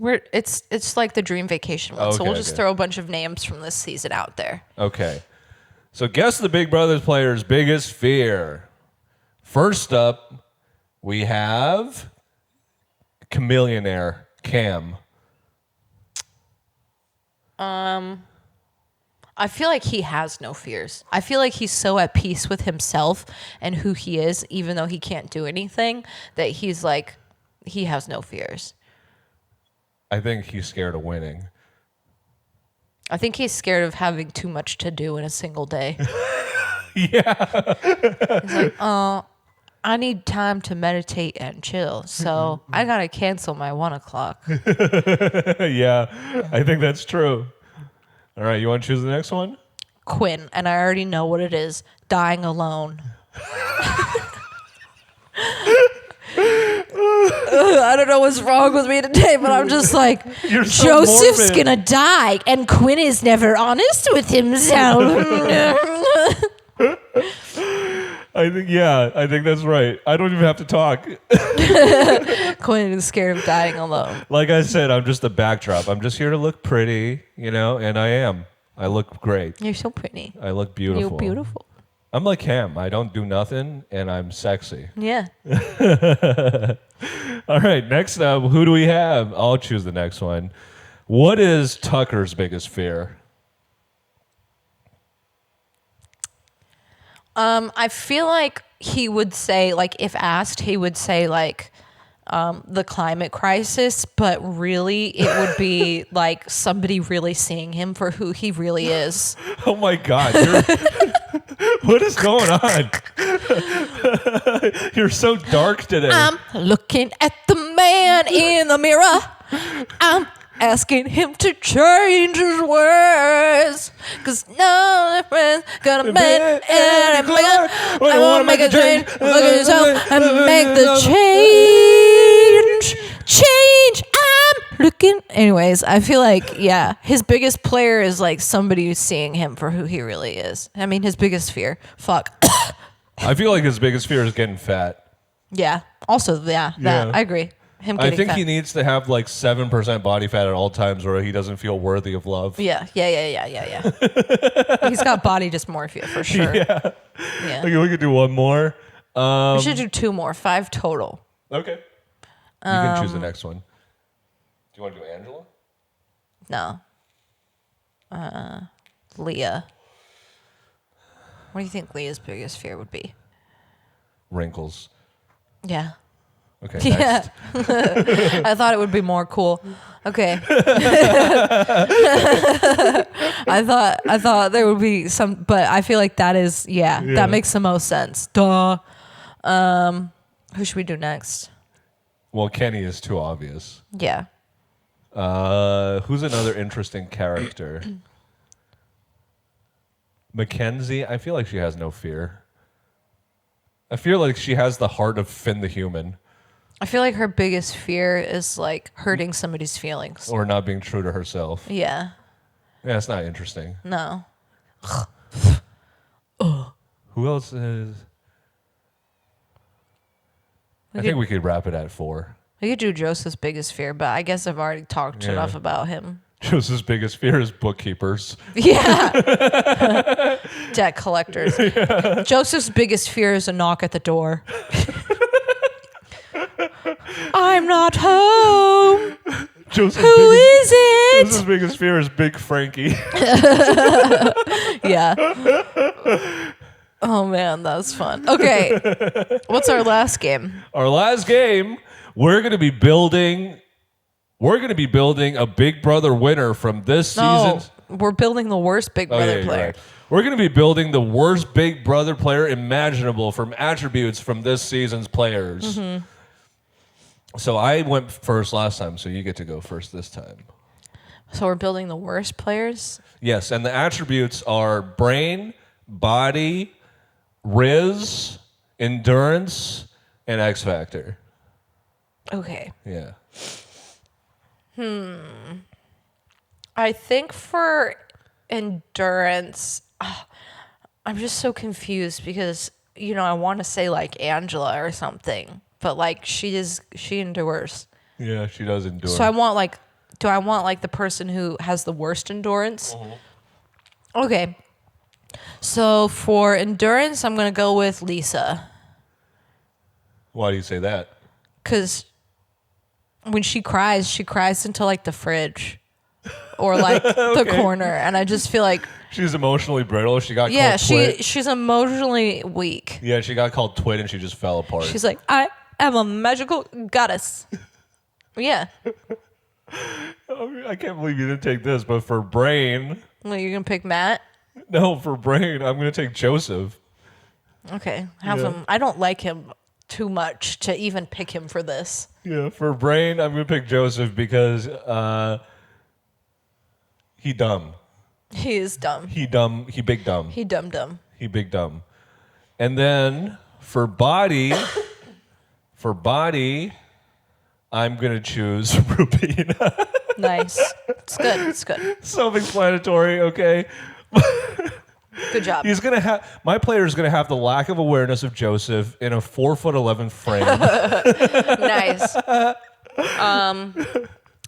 It's like the Dream Vacation one, so Okay, we'll just okay. throw a bunch of names from this season out there. Okay. So guess the Big Brothers player's biggest fear. First up, we have Chameleonaire Cam. I feel like he has no fears. I feel like he's so at peace with himself and who he is, even though he can't do anything, that he's like, he has no fears. I think he's scared of winning. I think he's scared of having too much to do in a single day. Yeah. He's like, I need time to meditate and chill, so I gotta cancel my 1 o'clock. Yeah, I think that's true. All right, you want to choose the next one? Quinn, and I already know what it is. Dying alone. I don't know what's wrong with me today, but I'm just like, You're so Joseph's morbid. gonna die, and Quinn is never honest with himself. I think that's right. I don't even have to talk. Quinn is scared of dying alone. Like I said, I'm just a backdrop. I'm just here to look pretty, and I am. I look great. You're so pretty. I look beautiful. You're beautiful. I'm like him. I don't do nothing, and I'm sexy. Yeah. All right, next up, who do we have? I'll choose the next one. What is Tucker's biggest fear? I feel like he would say, like, if asked, he would say, like, the climate crisis, but really it would be like somebody really seeing him for who he really is. Oh my God. What is going on? You're so dark today. I'm looking at the man in the mirror. I'm asking him to change his words. Cause no difference gonna make it. I wanna make a change. Look at yourself and make the change. Change. I'm looking. Anyways, I feel like, yeah, his biggest player is like somebody who's seeing him for who he really is. I mean, his biggest fear. Fuck. I feel like his biggest fear is getting fat. Yeah. Also, that. I agree. Him I getting think fat. he needs to have like 7% body fat at all times or he doesn't feel worthy of love. Yeah. He's got body dysmorphia for sure. Yeah. Yeah. Okay, we could do one more. We should do 2 more, 5 total. Okay. You can choose the next one. Do you want to do Angela? No. Leah. What do you think Leah's biggest fear would be? Wrinkles. Yeah. Okay, Yeah. next. I thought it would be more cool. Okay. I thought there would be some, but I feel like that is, that makes the most sense. Duh. Who should we do next? Well, Kenny is too obvious. Yeah. Who's another interesting character? Mackenzie, I feel like she has no fear. I feel like she has the heart of Finn the human. I feel like her biggest fear is like hurting somebody's feelings. Or not being true to herself. Yeah. Yeah, it's not interesting. No. Who else is... I think we could wrap it at 4. We could do Joseph's biggest fear, but I guess I've already talked enough about him. Joseph's biggest fear is bookkeepers. Yeah. Debt collectors. Yeah. Joseph's biggest fear is a knock at the door. I'm not home. Who is it? Joseph's biggest fear is Big Frankie. Yeah. Oh man, that was fun. Okay. What's our last game? Our last game, we're going to be building a Big Brother winner from this season. We're building the worst Big Brother player. Right. We're going to be building the worst Big Brother player imaginable from attributes from this season's players. Mm-hmm. So I went first last time, so you get to go first this time. So we're building the worst players? Yes, and the attributes are brain, body, Riz, endurance, and X Factor. Okay. Yeah. I think for endurance, I'm just so confused because, I want to say like Angela or something, but like she endures. Yeah, she does endure. So do I want like the person who has the worst endurance? Mm-hmm. Okay. So for endurance, I'm going to go with Lisa. Why do you say that? Because when she cries into like the fridge or like the corner. And I just feel like... She's emotionally brittle. She got called twit. She's emotionally weak. Yeah, she got called twit and she just fell apart. She's like, I am a magical goddess. Yeah. I can't believe you didn't take this, but for brain... Well, you're going to pick Matt? No, for brain, I'm going to take Joseph. Okay. Have him. I don't like him too much to even pick him for this. Yeah, for brain, I'm going to pick Joseph because he dumb. He is dumb. He dumb. He big dumb. He dumb. He big dumb. And then for body, I'm gonna choose Rubina. Nice. It's good. It's good. Self-explanatory. Okay. Good job. He's gonna have my player is gonna have the lack of awareness of Joseph in a 4'11" frame. Nice.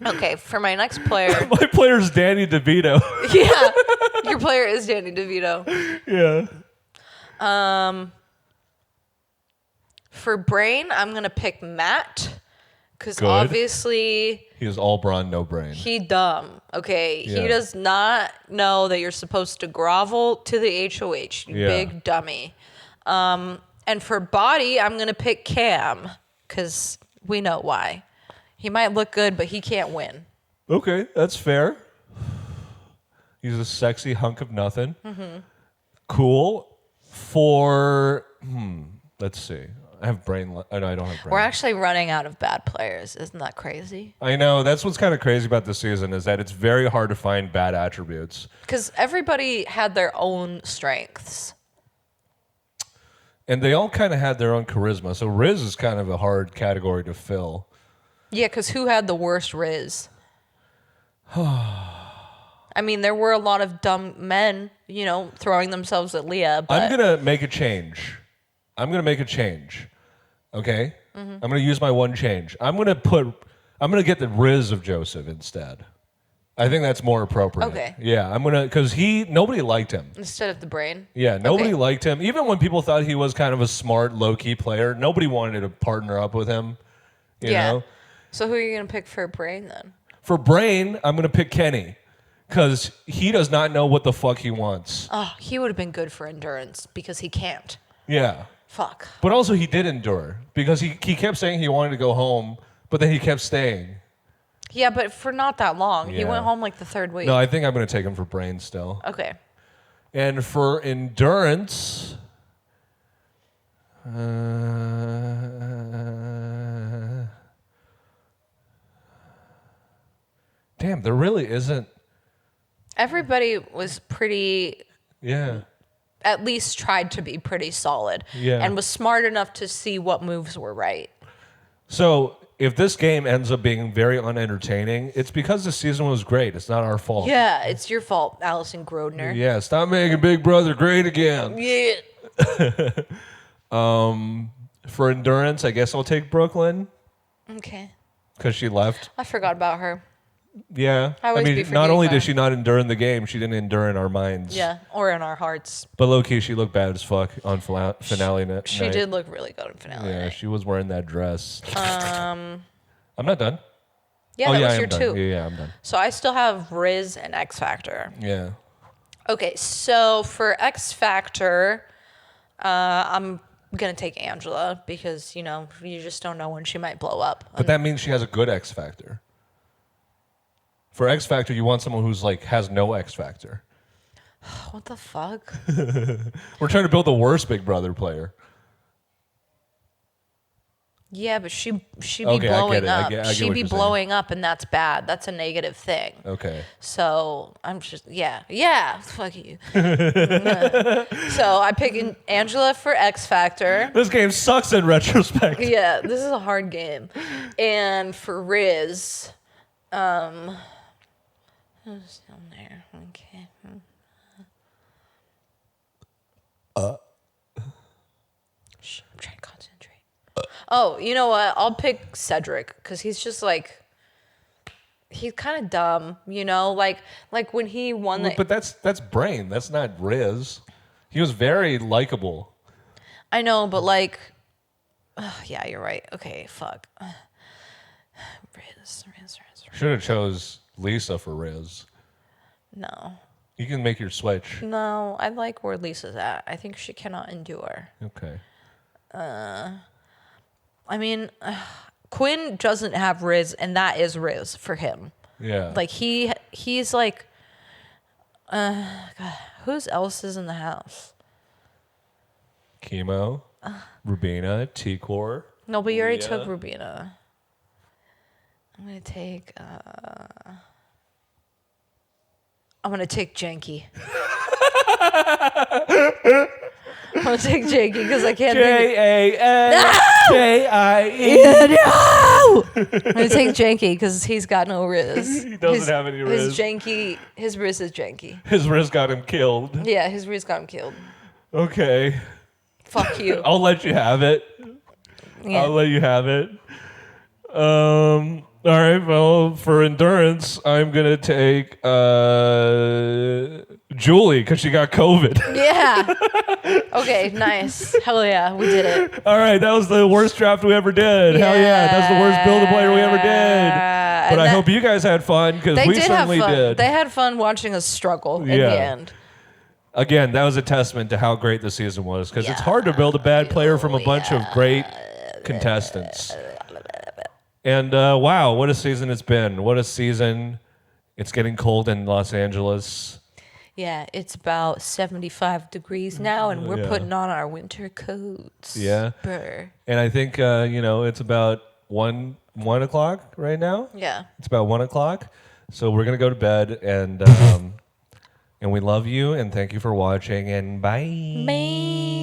Okay, for my next player. My player's Danny DeVito. Yeah. Your player is Danny DeVito. Yeah. For brain, I'm gonna pick Matt. Because Good. obviously He is all brawn, no brain. he dumb. Okay. Yeah. He does not know that you're supposed to grovel to the HOH, you Yeah. big dummy. And for body, I'm gonna pick Cam. Because we know why. He might look good, but he can't win. Okay, that's fair. He's a sexy hunk of nothing. Cool. For let's see. I have brain. No, I don't have brain. We're actually running out of bad players. Isn't that crazy? I know. That's what's kind of crazy about this season is that it's very hard to find bad attributes. Because everybody had their own strengths. And they all kind of had their own charisma. So Riz is kind of a hard category to fill. Yeah, because who had the worst Riz? I mean, there were a lot of dumb men, throwing themselves at Leah. But I'm going to make a change. Okay? I'm going to use my one change. I'm going to get the Riz of Joseph instead. I think that's more appropriate. Okay. Yeah, because nobody liked him. Instead of the brain? Yeah, nobody Okay. liked him. Even when people thought he was kind of a smart, low-key player, nobody wanted to partner up with him. You know? So who are you going to pick for brain then? For brain, I'm going to pick Kenny. Because he does not know what the fuck he wants. Oh, he would have been good for endurance because he can't. Yeah. Fuck. But also he did endure. Because he kept saying he wanted to go home, but then he kept staying. Yeah, but for not that long. He Yeah. went home like the third week. No, I think I'm going to take him for brain still. Okay. And for endurance... damn, there really isn't... Everybody was pretty, Yeah. at least tried to be pretty solid. Yeah. And was smart enough to see what moves were right. So if this game ends up being very unentertaining, it's because the season was great. It's not our fault. Yeah, it's your fault, Allison Grodner. Yeah, stop making Big Brother great again. Yeah. For endurance, I guess I'll take Brooklyn Okay. because she left. I forgot about her. Yeah. I always be not forgetting only about did her. she not endure in the game, she didn't endure in our minds. Yeah, or in our hearts. But low-key, she looked bad as fuck on finale night. She did look really good in finale. Yeah, night. she was wearing that dress. I'm not done. Yeah, oh, that yeah, was I your am done. two. Yeah, I'm done. So I still have Riz and X Factor. Yeah. Okay, so for X Factor, I'm gonna take Angela because you just don't know when she might blow up. But that means she has a good X Factor. For X Factor, you want someone who's has no X Factor. What the fuck? We're trying to build the worst Big Brother player. Yeah, but she'd be Okay, I get blowing it. I up. get She'd what be you're saying. blowing up, and that's bad. That's a negative thing. Okay. So I'm just fuck you. So I pick Angela for X Factor. This game sucks in retrospect. Yeah, this is a hard game. And for Riz, who's down there? Okay. Shh, I'm trying to concentrate. Oh, you know what? I'll pick Cedric because he's just he's kind of dumb, like when he won the. But that's Brain. That's not Riz. He was very likable. I know, but yeah, you're right. Okay, fuck. Riz. Should have chose Lisa for Riz. No. You can make your switch. No, I like where Lisa's at. I think she cannot endure. Okay. I mean, Quinn doesn't have Riz, and that is Riz for him. Yeah. He's like, God, who's else is in the house? Chemo, Rubina, T-Core. No, but you already Leah. took Rubina. I'm gonna take. I'm gonna take Janky. I'm gonna take Janky because I can't think. Jankie. No! I'm gonna take Janky because he's got no Riz. He doesn't have any Riz. His Riz is Janky. His Riz got him killed. Yeah, his Riz got him killed. Okay. Fuck you. I'll let you have it. Yeah. I'll let you have it. All right. Well, for endurance, I'm gonna take Julie because she got COVID. Yeah. Okay, nice. Hell yeah, we did it. All right, that was the worst draft we ever did. Hell yeah, that's the worst Build-A-Player we ever did. But I hope you guys had fun because we certainly did. They had fun watching us struggle in the end. Again, that was a testament to how great the season was because it's hard to build a bad player from a bunch of great contestants. And wow, what a season it's been. What a season. It's getting cold in Los Angeles. Yeah, it's about 75 degrees now, and we're putting on our winter coats. Yeah. Brr. And I think, it's about 1 o'clock right now. Yeah. It's about 1 o'clock. So we're going to go to bed, and we love you, and thank you for watching, and bye. Bye.